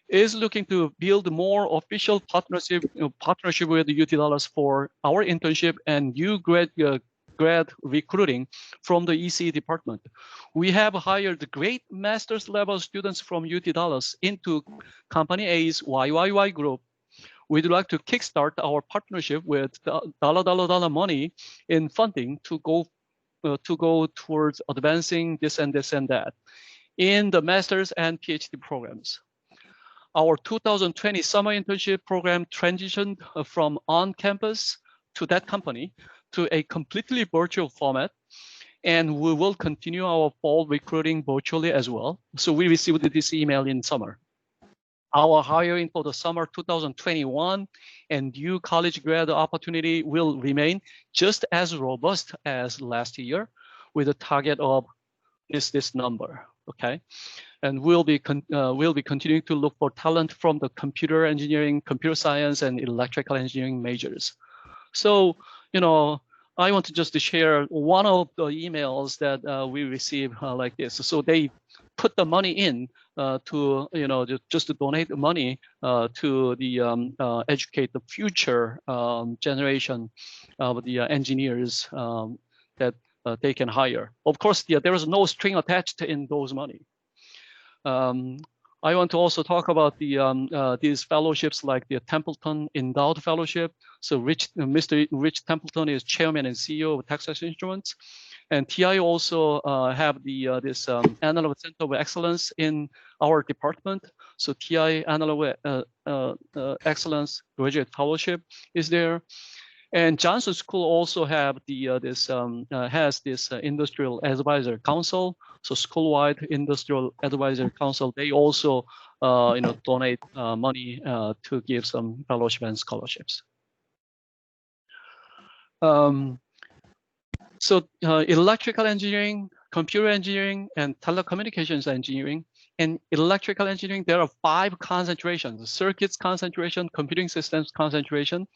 is looking to build more official partnership with UT Dallas for our internship and new grad recruiting from the ECE department. We have hired great master's level students from UT Dallas into Company A's YYY group. We'd like to kickstart our partnership with dollar money in funding to go towards advancing this and that in the master's and PhD programs. Our 2020 summer internship program transitioned from on-campus to that company to a completely virtual format, and we will continue our fall recruiting virtually as well. So we received this email in summer. Our hiring for the summer 2021 and new college grad opportunity will remain just as robust as last year, with a target of this number, okay? And we'll be continuing to look for talent from the computer engineering, computer science, and electrical engineering majors. So, I want to just share one of the emails that we received like this. So they put the money in to, just to donate the money to the educate the future generation of the engineers that they can hire. Of course, there is no string attached in those money. I want to also talk about these fellowships like the Templeton Endowed Fellowship. So Mr. Rich Templeton is chairman and CEO of Texas Instruments. And TI also have this Analog Center of Excellence in our department. So TI Analog Excellence Graduate Fellowship is there. And Johnson School also have has this Industrial Advisor Council. So school-wide Industrial Advisor Council, they also donate money to give some fellowship and scholarships. So electrical engineering, computer engineering, and telecommunications engineering. In electrical engineering, there are 5 concentrations: circuits concentration, computing systems concentration,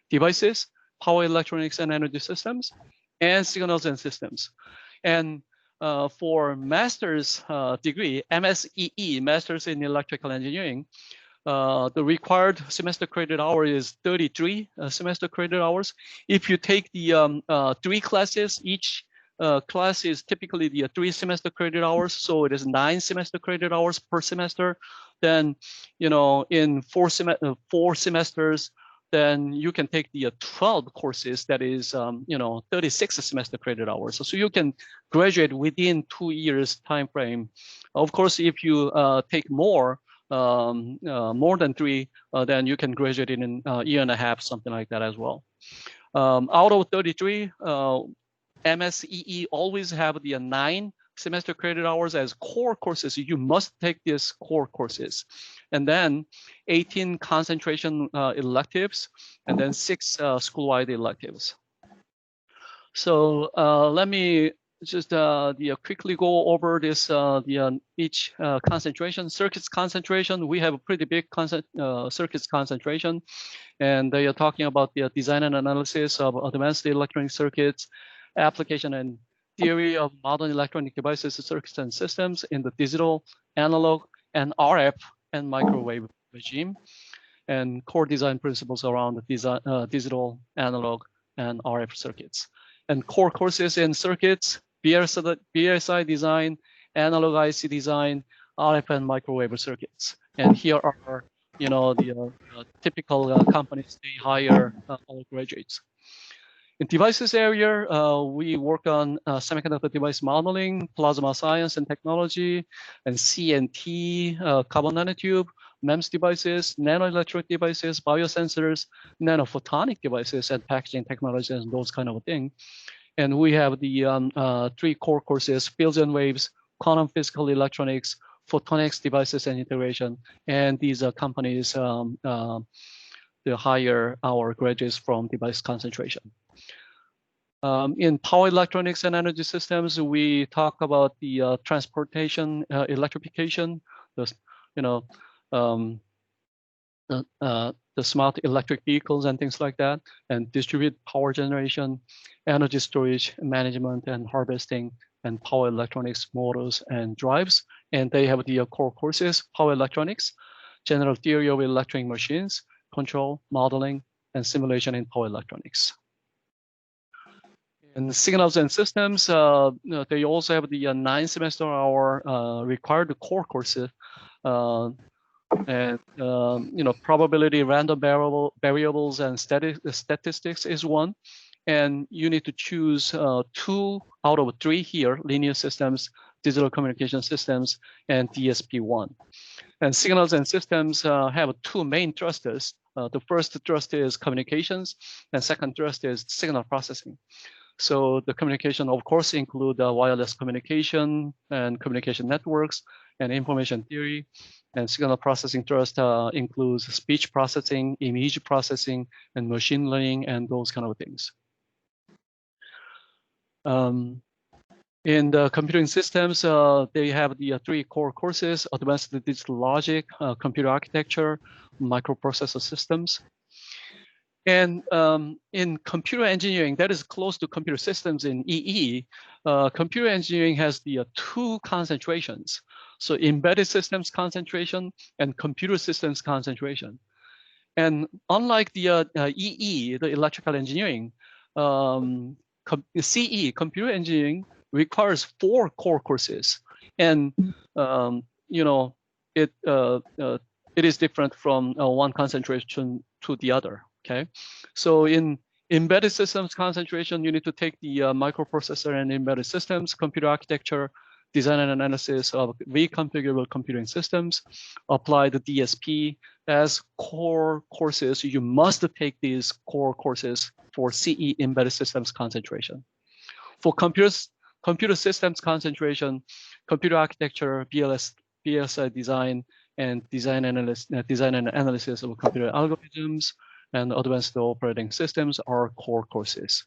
devices, power electronics and energy systems, and signals and systems. And for master's degree, MSEE, Masters in Electrical Engineering, the required semester credit hour is 33 semester credit hours. If you take the 3 classes, each class is typically the 3 semester credit hours, so it is 9 semester credit hours per semester. Then, in 4 semesters, then you can take the 12 courses, that is, 36 semester credit hours. So you can graduate within 2 years time frame. Of course, if you take more than 3, then you can graduate in a year and a half, something like that as well. Out of 33, MSEE always have the 9 semester credit hours as core courses. You must take these core courses, and then 18 concentration electives, and then 6 school-wide electives. So let me just quickly go over this each concentration. Circuits concentration, we have a pretty big circuits concentration, and they are talking about the design and analysis of advanced electronic circuits, application and theory of modern electronic devices, circuits and systems in the digital, analog, and RF and microwave regime, and core design principles around the design, digital, analog, and RF circuits. And core courses in circuits, BSI design, analog IC design, RF and microwave circuits. And here are, the typical companies they hire all graduates. In devices area, we work on semiconductor device modeling, plasma science and technology, and CNT, carbon nanotube, MEMS devices, nanoelectronic devices, biosensors, nanophotonic devices, and packaging technologies, and those kind of things. And we have the 3 core courses: fields and waves, quantum physical electronics, photonics devices and integration. And these companies they hire our graduates from device concentration. In power electronics and energy systems, we talk about the transportation, electrification, the smart electric vehicles and things like that, and distributed power generation, energy storage, management and harvesting, and power electronics motors and drives. And they have the core courses: power electronics, general theory of electronic machines, control, modeling, and simulation in power electronics. In signals and systems, they also have the 9 semester hour required core courses, and probability, random variables, and statistics is one. And you need to choose 2 out of 3 here: linear systems, digital communication systems, and DSP1. And signals and systems have 2 main thrusters. The first thrust is communications, and second thrust is signal processing. So the communication, of course, include wireless communication and communication networks and information theory. And signal processing thrust includes speech processing, image processing, and machine learning, and those kind of things. In the computing systems, they have the 3 core courses: advanced digital logic, computer architecture, microprocessor systems. And in computer engineering, that is close to computer systems in EE, computer engineering has the 2 concentrations. So embedded systems concentration and computer systems concentration. And unlike the EE, the electrical engineering, CE, computer engineering, requires 4 core courses. And it is different from one concentration to the other. Okay, so in embedded systems concentration, you need to take the microprocessor and embedded systems, computer architecture, design and analysis of reconfigurable computing systems, apply the DSP as core courses. You must take these core courses for CE embedded systems concentration. For computer systems concentration, computer architecture, BSI design, and design and analysis of computer algorithms, and advanced operating systems are core courses.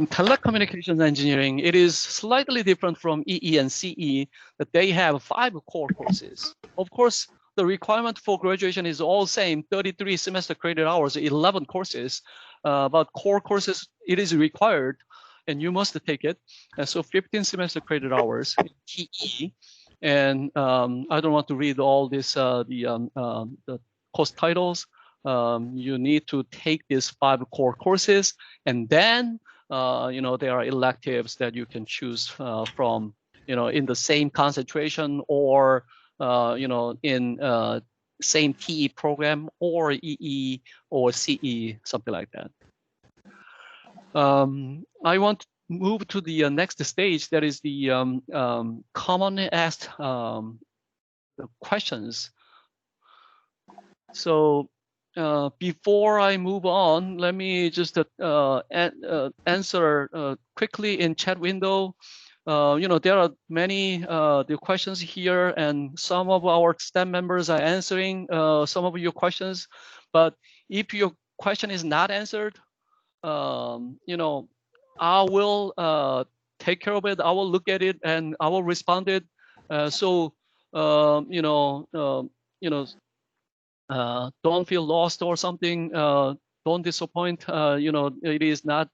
In telecommunications engineering, it is slightly different from EE and CE, that they have 5 core courses. Of course, the requirement for graduation is all same: 33 semester credit hours, 11 courses. But core courses, it is required, and you must take it. And so 15 semester credit hours in TE. And I don't want to read all this, the course titles. You need to take these 5 core courses, and then there are electives that you can choose from, in the same concentration, or in same TE program, or EE or CE, something like that. I want to move to the next stage, that is the commonly asked questions. So before I move on, let me just answer quickly in chat window. There are many the questions here, and some of our STEM members are answering some of your questions. But if your question is not answered, I will take care of it. I will look at it and I will respond it. So you know, don't feel lost or something. Don't disappoint. You know, it is not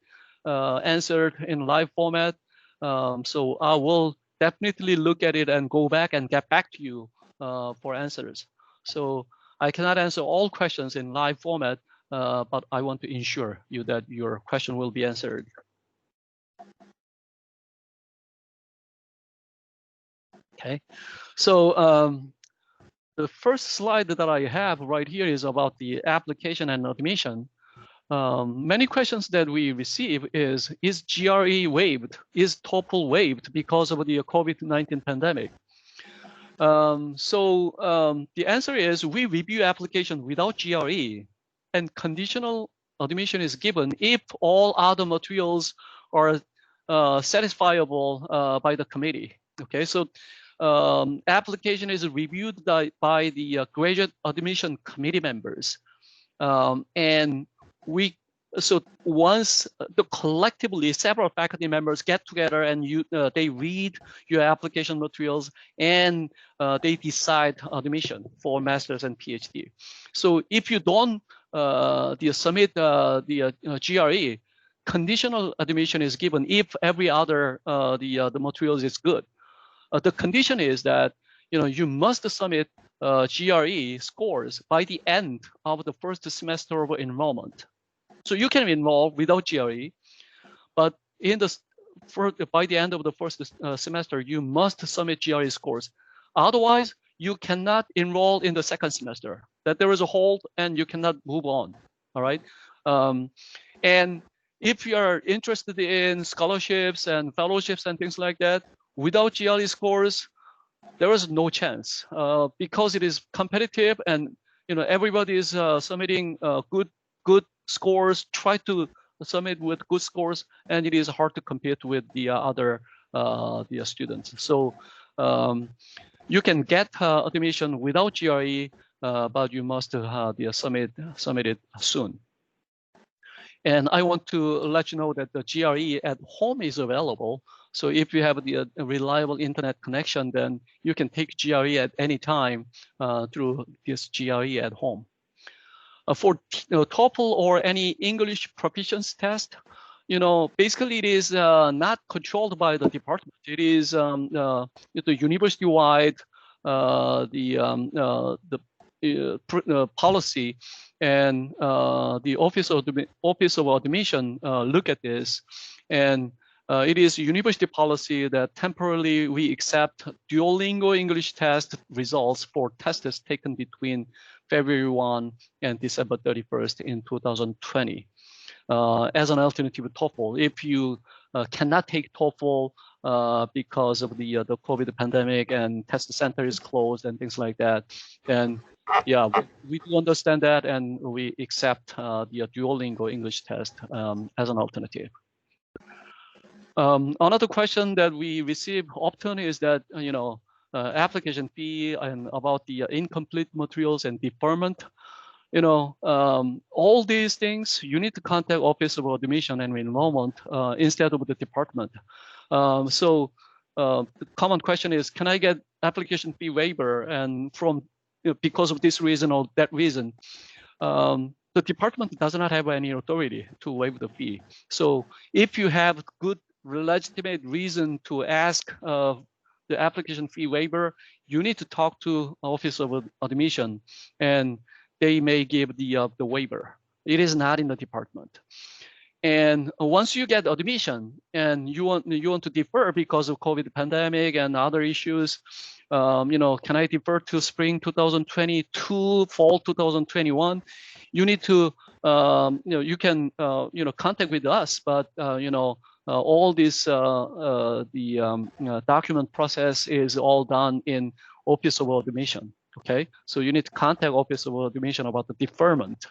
answered in live format. So I will definitely look at it and go back and get back to you for answers. So I cannot answer all questions in live format, but I want to ensure you that your question will be answered. Okay, so the first slide that I have right here is about the application and admission. Many questions that we receive is GRE waived? Is TOEFL waived because of the COVID-19 pandemic? The answer is we review application without GRE, and conditional admission is given if all other materials are satisfiable by the committee. Okay, so application is reviewed by the graduate admission committee members, and we. So once the collectively several faculty members get together and they read your application materials and they decide admission for master's and PhD. So if you don't submit the GRE, conditional admission is given if every other the materials is good. The condition is that you must submit GRE scores by the end of the first semester of enrollment. So you can enroll without GRE, but by the end of the first semester, you must submit GRE scores. Otherwise, you cannot enroll in the second semester. That there is a hold and you cannot move on. All right. And if you are interested in scholarships and fellowships and things like that, without GRE scores, there is no chance because it is competitive and everybody is submitting good scores. Try to submit with good scores, and it is hard to compete with the other students. So you can get admission without GRE, but you must submit it soon. And I want to let you know that the GRE at home is available. So if you have the reliable internet connection, then you can take GRE at any time through this GRE at home. For TOEFL or any English proficiency test, basically it is not controlled by the department. It is the university-wide policy, and the Office of Admission look at this, and it is university policy that temporarily we accept Duolingo English test results for tests taken between February 1 and December 31st in 2020 as an alternative to TOEFL. If you cannot take TOEFL because of the COVID pandemic and test center is closed and things like that, then yeah, we do understand that, and we accept the Duolingo English test as an alternative. Another question that we receive often is that application fee and about the incomplete materials and deferment. All these things you need to contact Office of Admission and Enrollment instead of the department. So the common question is, can I get application fee waiver? And from because of this reason or that reason, the department does not have any authority to waive the fee. So if you have good legitimate reason to ask the application fee waiver, you need to talk to Office of Admission, and they may give the waiver. It is not in the department. And once you get admission and you want to defer because of COVID pandemic and other issues, can I defer to spring 2022, fall 2021? You need to, you can, contact with us, but all this document process is all done in Office of Admission. Okay, so you need to contact Office of Admission about the deferment.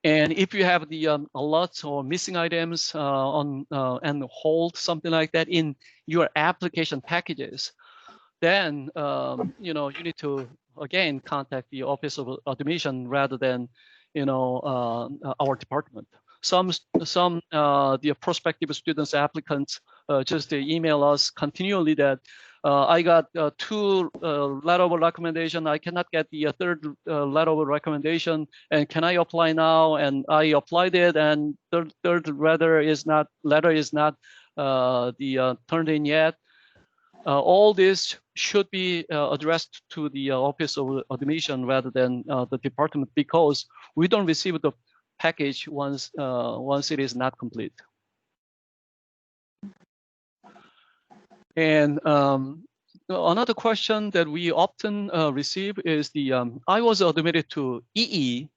And if you have the alerts or missing items on and hold something like that in your application packages, then you need to again contact the Office of Admission rather than our department. some the prospective students applicants just email us continually that I got 2 letter of recommendation. I cannot get the third letter of recommendation, and can I apply now? And I applied it, and third letter is not turned in yet. All this should be addressed to the Office of Admission rather than the department, because we don't receive the package once it is not complete. And another question that we often receive is I was admitted to EE.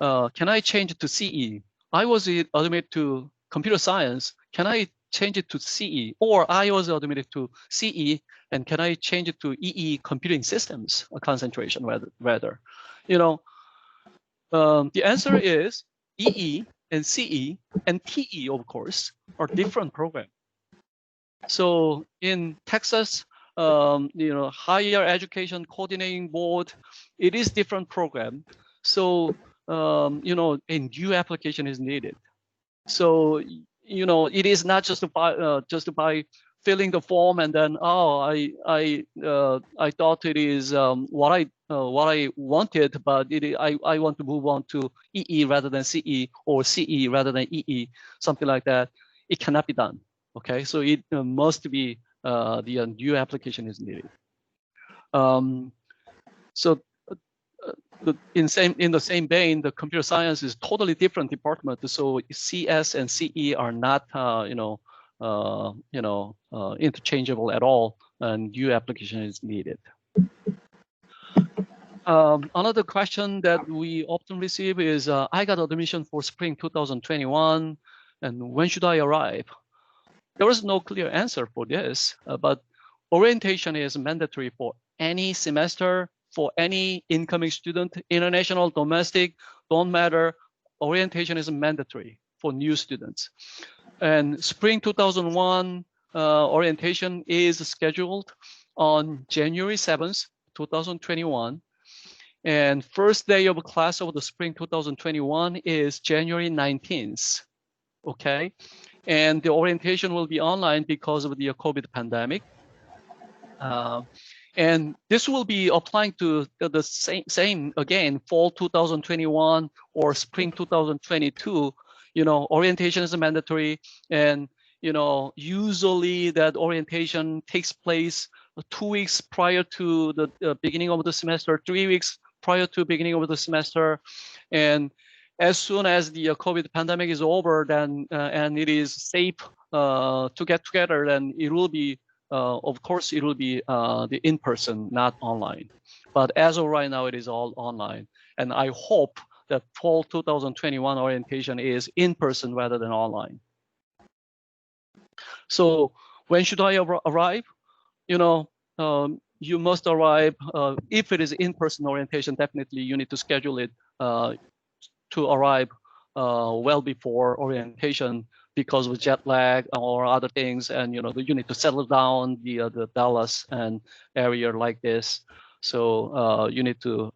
Can I change it to CE? I was admitted to computer science. Can I change it to CE? Or I was admitted to CE, and can I change it to EE computing systems concentration rather? The answer is EE and CE and PE, of course, are different programs. So in Texas, higher education coordinating board, it is different program. So a new application is needed. So it is not just by filling the form and then I thought it is what I wanted, but I want to move on to EE rather than CE or CE rather than EE, something like that. It cannot be done. Okay, so it must be the new application is needed. So in the same vein, the computer science is totally different department. So CS and CE are not interchangeable at all, and new application is needed. Another question that we often receive is, I got admission for spring 2021, and when should I arrive? There is no clear answer for this, but orientation is mandatory for any semester, for any incoming student, international, domestic, don't matter. Orientation is mandatory for new students. And spring 2001 orientation is scheduled on January 7th, 2021. And first day of class of the spring 2021 is January 19th, okay? And the orientation will be online because of the COVID pandemic. And this will be applying to the same again, fall 2021 or spring 2022. Orientation is mandatory, and usually that orientation takes place 2 weeks prior to the beginning of the semester, 3 weeks prior to beginning of the semester, and as soon as the COVID pandemic is over, then and it is safe to get together, then it will be, of course, it will be the in-person, not online. But as of right now, it is all online. And I hope that fall 2021 orientation is in-person rather than online. So when should I arrive? You must arrive, if it is in-person orientation, definitely you need to schedule it to arrive well before orientation because of jet lag or other things, and you need to settle down the Dallas and area like this. So you need to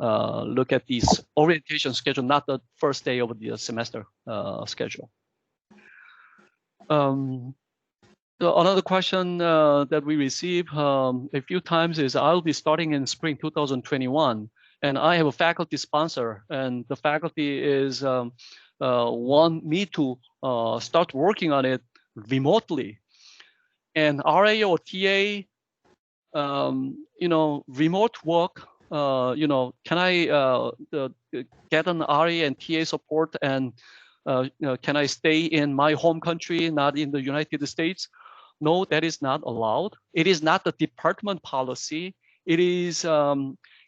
look at this orientation schedule, not the first day of the semester schedule. Another question that we receive a few times is, I'll be starting in spring 2021. And I have a faculty sponsor, and the faculty is want me to start working on it remotely. And RA or TA, remote work, can I get an RA and TA support, and can I stay in my home country, not in the United States? No, that is not allowed. It is not the department policy. It is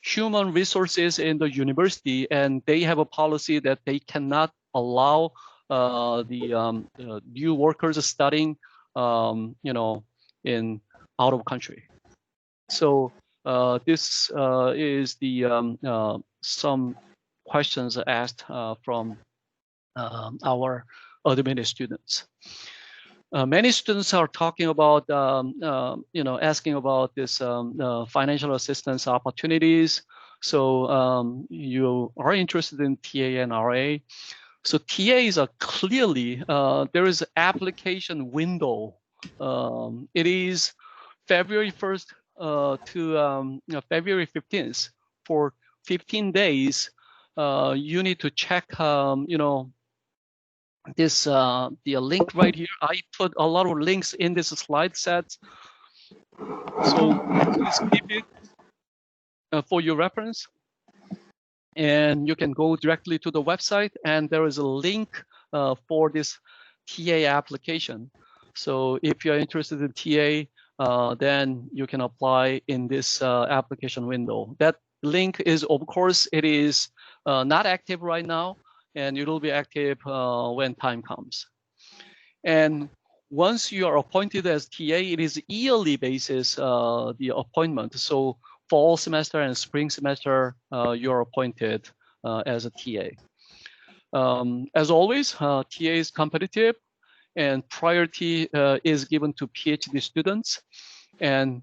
human resources in the university, and they have a policy that they cannot allow the new workers studying, in out of country. So this is the some questions asked from our admitted students. Many students are talking about, asking about this financial assistance opportunities. So you are interested in TA and RA. So TAs are clearly, there is an application window. It is February 1st to February 15th. For 15 days, you need to check, this the link right here. I put a lot of links in this slide set. So please keep it for your reference. And you can go directly to the website, and there is a link for this TA application. So if you're interested in TA, then you can apply in this application window. That link is, of course, it is not active right now, and it will be active when time comes. And once you are appointed as TA, it is yearly basis, the appointment. So fall semester and spring semester, you're appointed as a TA. As always, TA is competitive, and priority is given to PhD students, and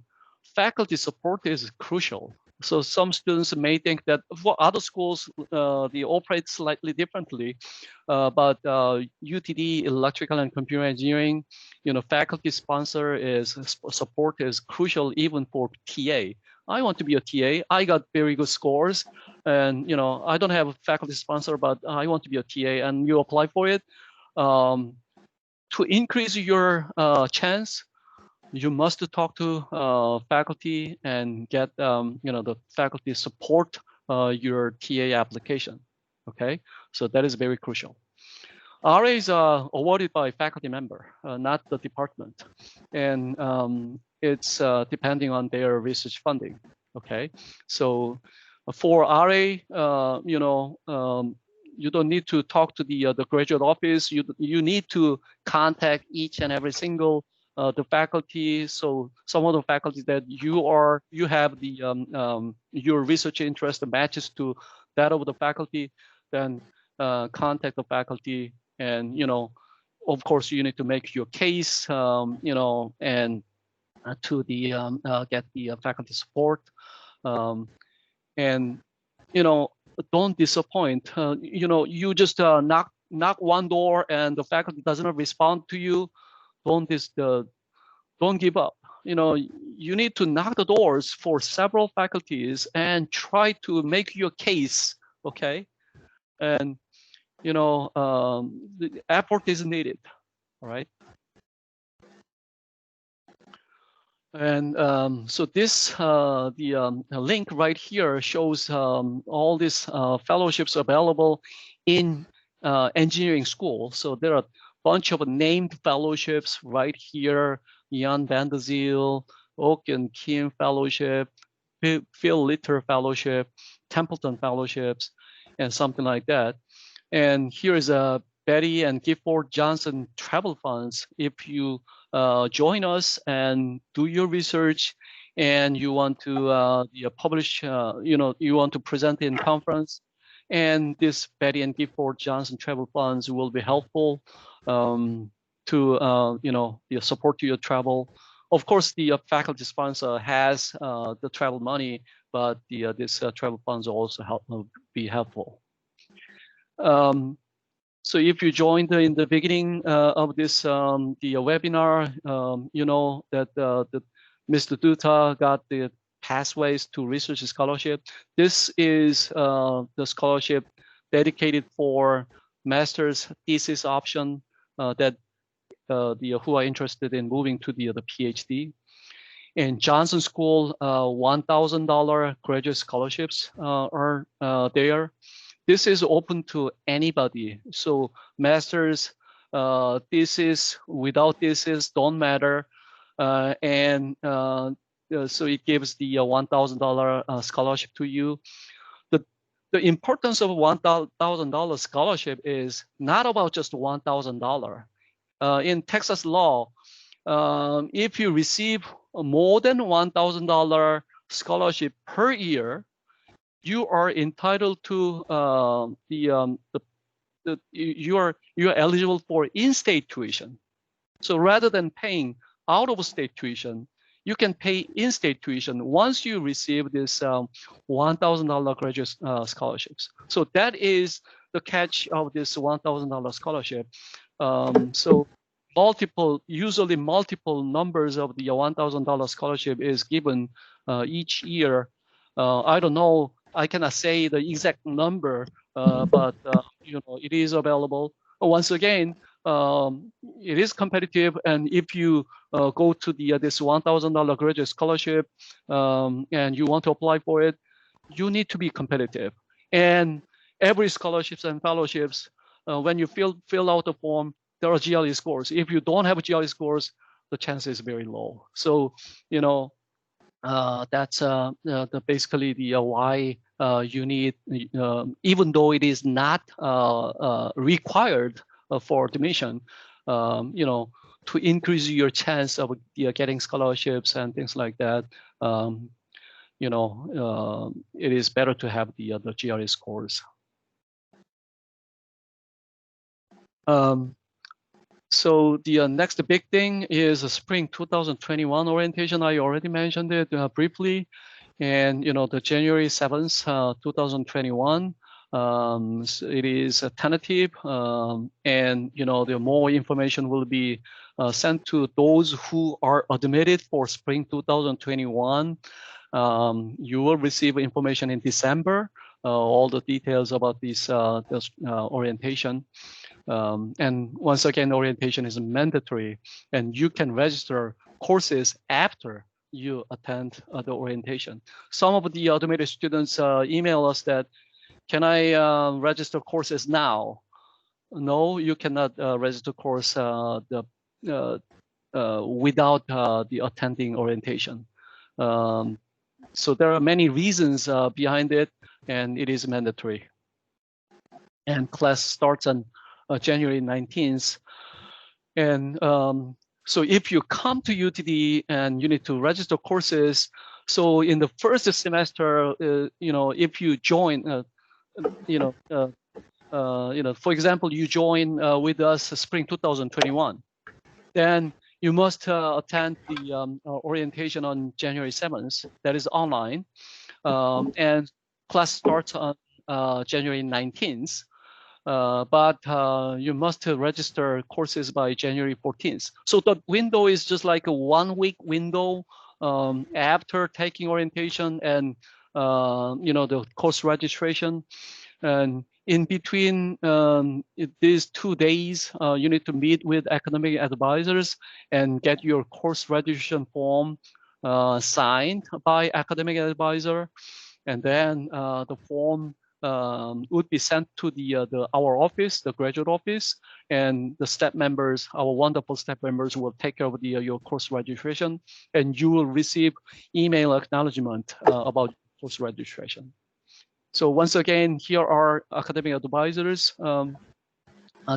faculty support is crucial. So some students may think that for other schools, they operate slightly differently, but UTD Electrical and Computer Engineering, faculty sponsor is support is crucial even for TA. I want to be a TA. I got very good scores, and I don't have a faculty sponsor, but I want to be a TA, and you apply for it. To increase your chance, you must talk to faculty and get the faculty support your TA application. Okay, so that is very crucial. RAs are awarded by faculty member, not the department, and it's depending on their research funding. Okay, so for RA, you don't need to talk to the graduate office. You need to contact each and every single the faculty. So some of the faculty that you have the your research interest matches to that of the faculty, then contact the faculty, and of course you need to make your case, and to the get the faculty support, and don't disappoint. You just knock one door and the faculty doesn't respond to you. Don't give up. You need to knock the doors for several faculties and try to make your case. Okay, and the effort is needed. All right. And so this the link right here shows all these fellowships available in engineering school. So there are a bunch of named fellowships right here: Jan van der Ziel, Oak and Kim Fellowship, Phil Litter Fellowship, Templeton Fellowships, and something like that. And here is a Betty and Gifford Johnson Travel Funds. If you join us and do your research, and you want to publish, you want to present in conference, and this Betty and Gifford Johnson Travel Funds will be helpful to support your travel. Of course, the faculty sponsor has the travel money, but this travel funds also be helpful. So if you joined in the beginning of this the webinar, you know that Mr. Dutta got the Pathways to Research Scholarship. This is the scholarship dedicated for master's thesis option that who are interested in moving to the PhD. And Johnson School, $1,000 graduate scholarships are there. This is open to anybody. So masters, thesis, without thesis, don't matter. So it gives the $1,000 scholarship to you. The importance of $1,000 scholarship is not about just $1,000. In Texas law, if you receive more than $1,000 scholarship per year, you are entitled to you're eligible for in-state tuition. So rather than paying out-of-state tuition, you can pay in-state tuition once you receive this $1,000 graduate scholarships. So that is the catch of this $1,000 scholarship. So usually multiple numbers of the $1,000 scholarship is given each year. I don't know, I cannot say the exact number, but it is available. Once again, it is competitive, and if you go to this $1,000 graduate scholarship and you want to apply for it, you need to be competitive. And every scholarships and fellowships, when you fill out the form, there are GRE scores. If you don't have GRE scores, the chance is very low. So, that's basically the why you need, even though it is not required for admission, to increase your chance of getting scholarships and things like that. It is better to have the GRE scores. So the next big thing is spring 2021 orientation. I already mentioned it briefly, and the January 7th, 2021. So it is tentative, and the more information will be sent to those who are admitted for spring 2021. You will receive information in December, all the details about this orientation. And once again, orientation is mandatory, and you can register courses after you attend the orientation. Some of the admitted students email us that, can I register courses now? No, you cannot register course without the attending orientation. So there are many reasons behind it, and it is mandatory. And class starts on January 19th. And so if you come to UTD and you need to register courses, so in the first semester, if you join, for example, you join with us spring 2021, then you must attend the orientation on January 7th. That is online, and class starts on January 19th. But you must register courses by January 14th. So the window is just like a 1 week window after taking orientation and the course registration. And in between these 2 days, you need to meet with academic advisors and get your course registration form signed by academic advisor. And then the form would be sent to our office, the graduate office, and the staff members, our wonderful staff members, will take care of your course registration, and you will receive email acknowledgement about course registration. So once again, here are academic advisors.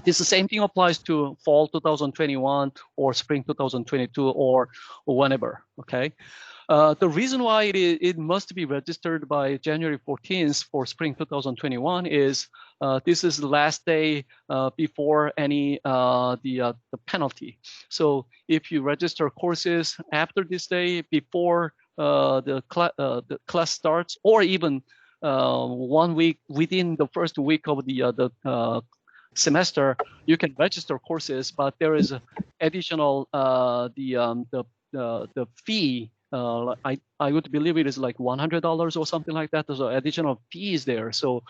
This same thing applies to fall 2021 or spring 2022 or whenever, okay? The reason why it must be registered by January 14th for spring 2021 is this is the last day before any the penalty. So if you register courses after this day, before the class starts, or even 1 week within the first week of the semester, you can register courses, but there is additional the fee. I would believe it is like $100 or something like that. There's an additional fees there. So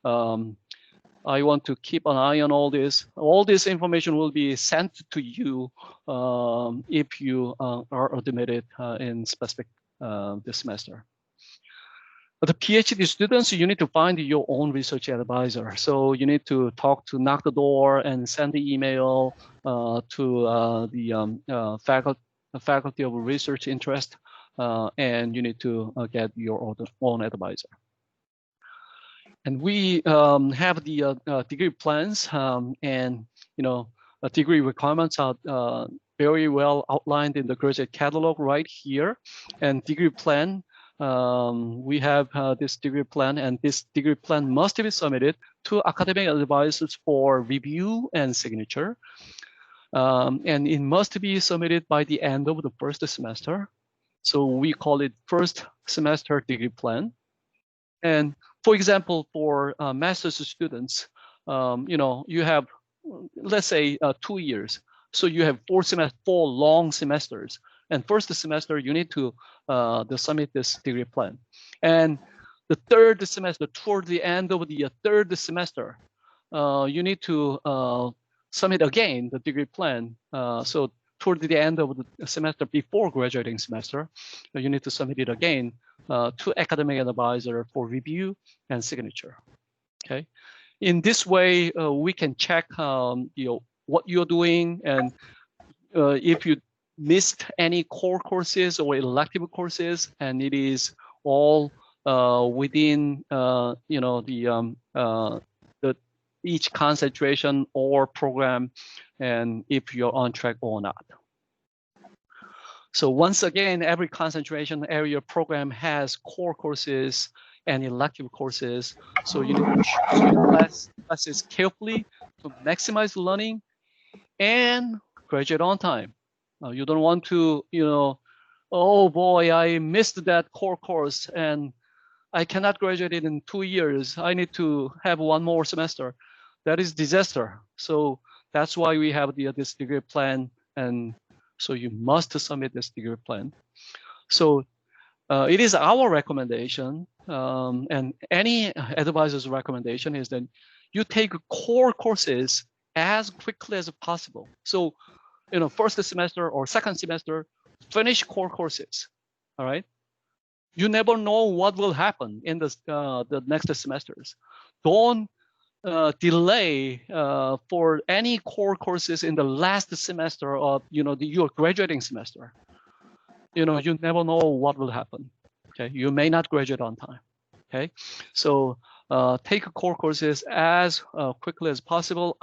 I want to keep an eye on all this. All this information will be sent to you if you are admitted in specific this semester. But the PhD students, you need to find your own research advisor. So you need to knock the door and send the email to the faculty of research interest, and you need to get your own advisor. And we have the degree plans, and degree requirements are very well outlined in the graduate catalog right here. And degree plan, we have this degree plan, and this degree plan must be submitted to academic advisors for review and signature. And it must be submitted by the end of the first semester. So we call it first semester degree plan. And for example, for master's students, you have, let's say 2 years. So you have 4 long semesters. And first semester, you need to submit this degree plan. And the third semester, toward the end of the third semester, you need to submit again the degree plan. So toward the end of the semester before graduating semester, you need to submit it again to academic advisor for review and signature. Okay. In this way, we can check what you're doing, and if you missed any core courses or elective courses, and it is all within the each concentration or program, and if you're on track or not. So once again, every concentration area program has core courses and elective courses. So you need to choose your classes carefully to maximize learning and graduate on time. You don't want to, oh boy, I missed that core course and I cannot graduate it in 2 years. I need to have one more semester. That is disaster. So that's why we have this degree plan, and so you must submit this degree plan. So it is our recommendation, and any advisor's recommendation is that you take core courses as quickly as possible. So, first semester or second semester, finish core courses. All right. You never know what will happen in the next semesters. Don't delay for any core courses in the last semester of your graduating semester. You never know what will happen. Okay, you may not graduate on time. Okay, so take core courses as quickly as possible.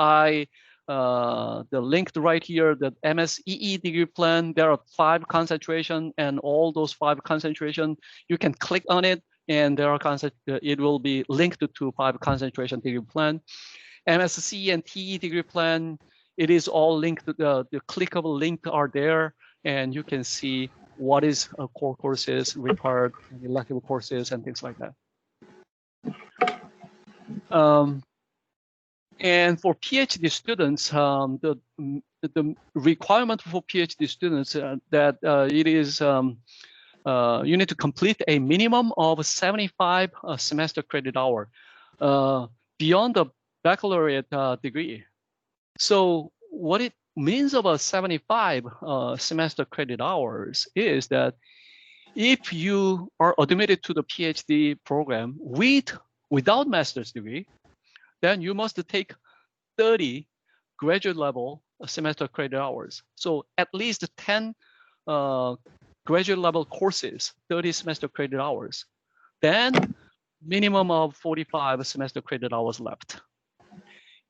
The linked right here, the MSEE degree plan, there are 5 concentration, and all those 5 concentration, you can click on it, and there are it will be linked to 5 concentration degree plan. MSc and TE degree plan, it is all linked. The clickable link are there, and you can see what is core courses required, elective courses, and things like that. And for PhD students, the requirement for PhD students that it is you need to complete a minimum of 75 semester credit hour beyond the baccalaureate degree. So what it means about 75 semester credit hours is that if you are admitted to the PhD program without master's degree, then you must take 30 graduate level semester credit hours. So at least 10 graduate level courses, 30 semester credit hours. Then minimum of 45 semester credit hours left.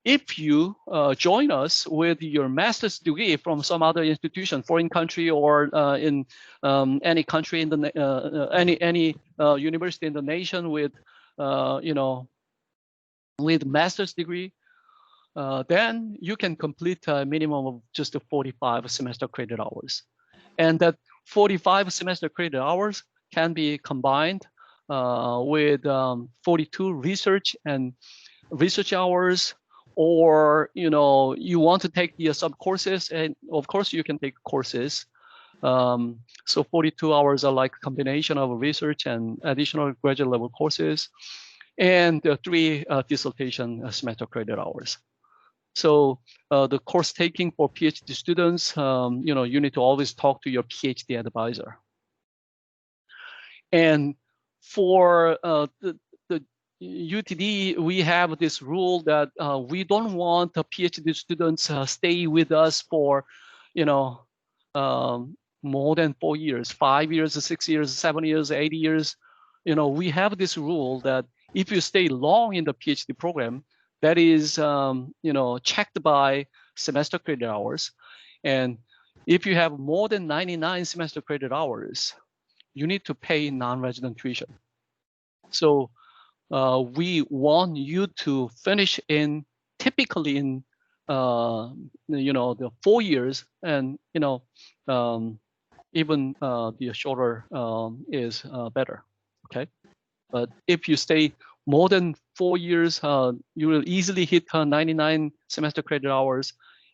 If you join us with your master's degree from some other institution, foreign country, or in any country in the any university in the nation with with master's degree, then you can complete a minimum of just 45 semester credit hours. And that 45 semester credit hours can be combined with 42 research hours, or you want to take the sub courses, and of course you can take courses. So 42 hours are like a combination of research and additional graduate level courses, and 3 dissertation semester credit hours. So the course taking for PhD students, you need to always talk to your PhD advisor. And for the UTD, we have this rule that we don't want the PhD students stay with us for, more than 4 years, 5 years, 6 years, 7 years, 8 years. We have this rule that if you stay long in the PhD program, that is, checked by semester credit hours. And if you have more than 99 semester credit hours, you need to pay non-resident tuition. So we want you to finish typically in, the 4 years, and, even the shorter is better, okay? But if you stay more than 4 years, you will easily hit 99 semester credit hours,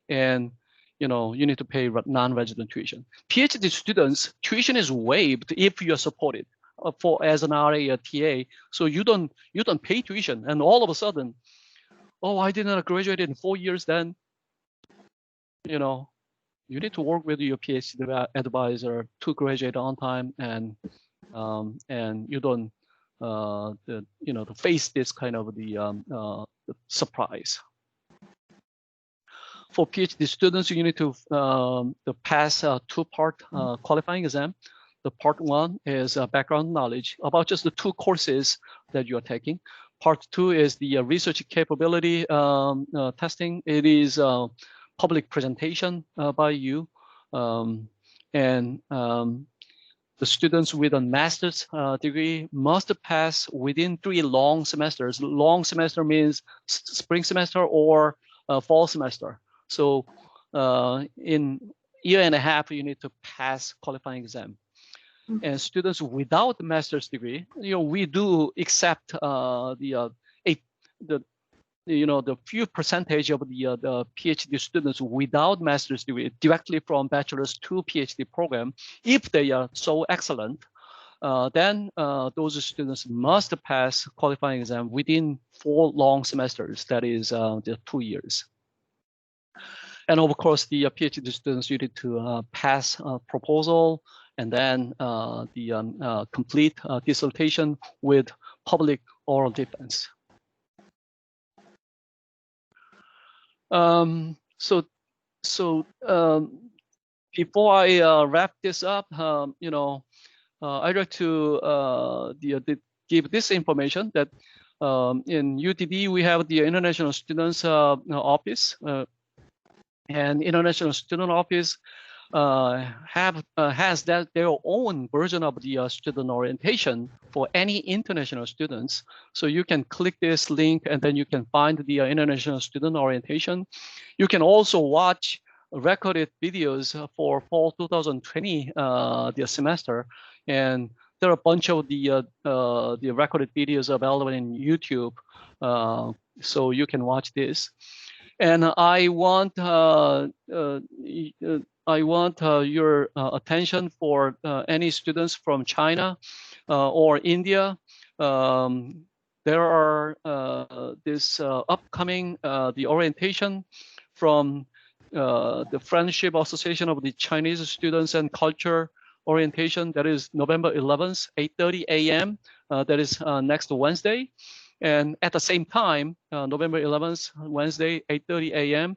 and you need to pay non-resident tuition. PhD students, tuition is waived if you are supported for as an RA or TA. So you don't pay tuition, and all of a sudden, oh, I did not graduate in 4 years. Then you need to work with your PhD advisor to graduate on time, and you don't to face this kind of the surprise. For PhD students, you need to pass a two-part qualifying exam. The part one is background knowledge about just the 2 courses that you are taking. Part 2 is the research capability testing. It is public presentation by you, and the students with a master's degree must pass within 3 long semesters. Long semester means spring semester or fall semester. So in year and a half, you need to pass qualifying exam. And students without master's degree, we do accept the few percentage of the PhD students without master's degree directly from bachelor's to PhD program. If they are so excellent, then those students must pass qualifying exam within 4 long semesters. That is the 2 years. And of course, the PhD students, you need to pass proposal and then the complete dissertation with public oral defense. So before I wrap this up, I'd like to give this information that in UTD we have the International Students Office, and International Student Office has their own version of the student orientation for any international students. So you can click this link and then you can find the international student orientation. You can also watch recorded videos for fall 2020 the semester, and there are a bunch of the recorded videos available in YouTube, so you can watch this. And I want your attention for any students from China or India. There are this upcoming the orientation from the Friendship Association of the Chinese Students and Culture orientation. That is November 11th, 8:30 a.m. That is next Wednesday. And at the same time, November 11th, Wednesday, 8:30 a.m.,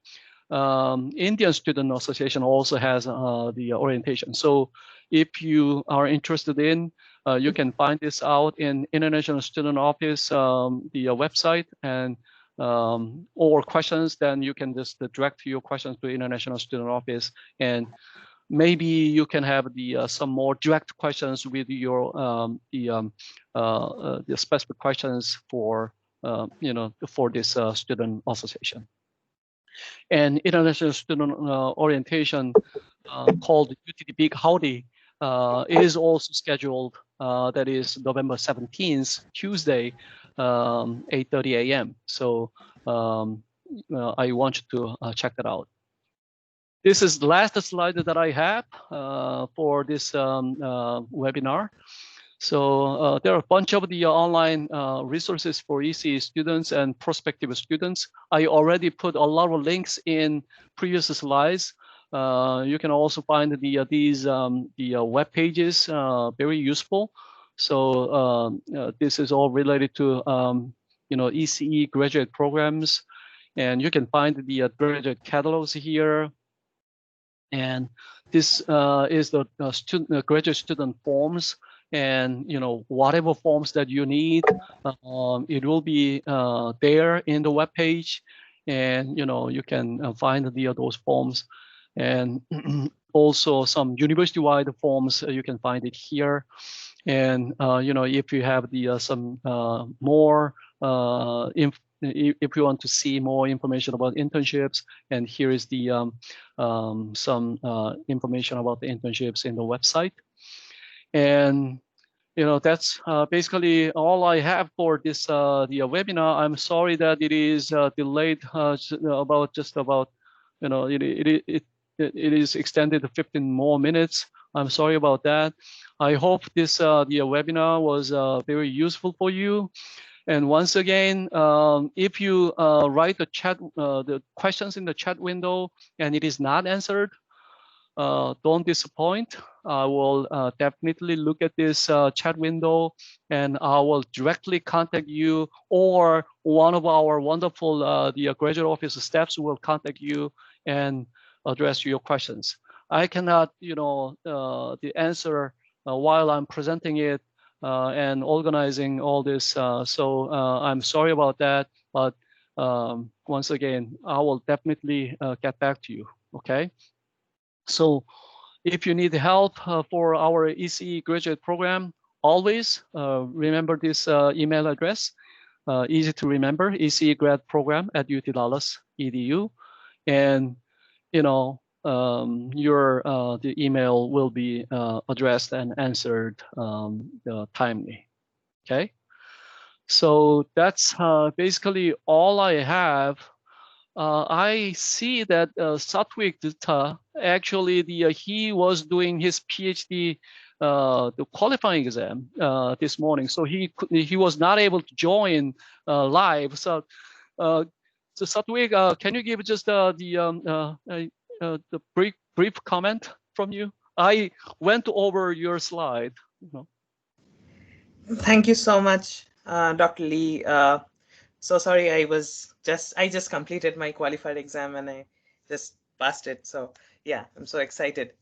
Indian Student Association also has the orientation. So if you are interested in, you can find this out in International Student Office, the website, and or questions, then you can just direct your questions to International Student Office, and maybe you can have the some more direct questions with your the specific questions for for this student association. And International Student Orientation called UTD Big Howdy is also scheduled. That is November 17th, Tuesday, 8:30 a.m. So I want you to check that out. This is the last slide that I have for this webinar. So there are a bunch of the online resources for ECE students and prospective students. I already put a lot of links in previous slides. You can also find these web pages very useful. So this is all related to ECE graduate programs, and you can find the graduate catalogs here. And this is the graduate student forms, and whatever forms that you need, it will be there in the web page, and you can find those forms, and also some university-wide forms. You can find it here, and if you have the some more if you want to see more information about internships, and here is the some information about the internships in the website. And that's basically all I have for this the webinar. I'm sorry that it is delayed just about, it is extended to 15 more minutes. I'm sorry about that. I hope this the webinar was very useful for you. And once again, if you write the questions in the chat window and it is not answered, don't disappoint. I will definitely look at this chat window and I will directly contact you, or one of our wonderful the graduate office staffs will contact you and address your questions. I cannot, the answer while I'm presenting it and organizing all this. So I'm sorry about that, but once again, I will definitely get back to you, okay? So if you need help for our ECE graduate program, always remember this email address, easy to remember, ecegradprogram@ut.edu. And, the email will be addressed and answered timely, okay? So that's basically all I have. I see that Satwik Dota, actually he was doing his PhD the qualifying exam this morning, so he was not able to join live. So Satwik, can you give just the brief comment from you? I went over your slide. Thank you so much, Dr. Lee. So sorry, I just completed my qualified exam and I just passed it. So yeah, I'm so excited.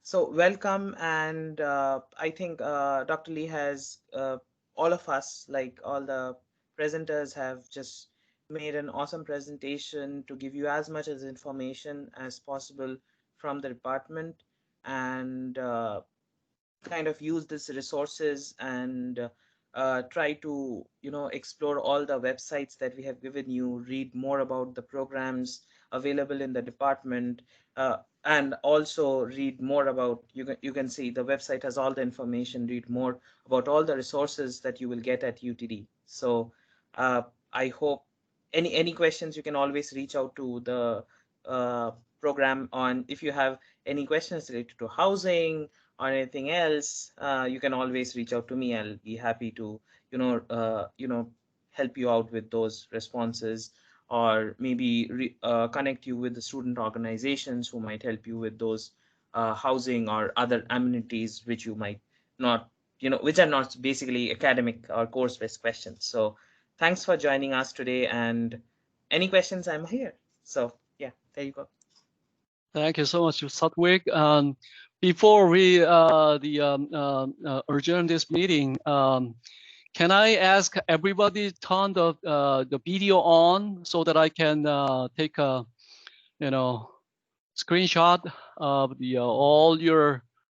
So welcome, and I think Dr. Lee has all of us, like all the presenters, have just made an awesome presentation to give you as much as information as possible from the department, and kind of use these resources and try to explore all the websites that we have given you, read more about the programs available in the department, and also read more about, you can see the website has all the information, read more about all the resources that you will get at UTD. So I hope any questions, you can always reach out to the program on, if you have any questions related to housing or anything else, you can always reach out to me. I'll be happy to, help you out with those responses, or maybe connect you with the student organizations who might help you with those housing or other amenities, which you might not, which are not basically academic or course-based questions. So thanks for joining us today, and any questions, I'm here. So yeah, there you go. Thank you so much, Satwik. Before we adjourn this meeting, can I ask everybody to turn the video on so that I can take a screenshot of all your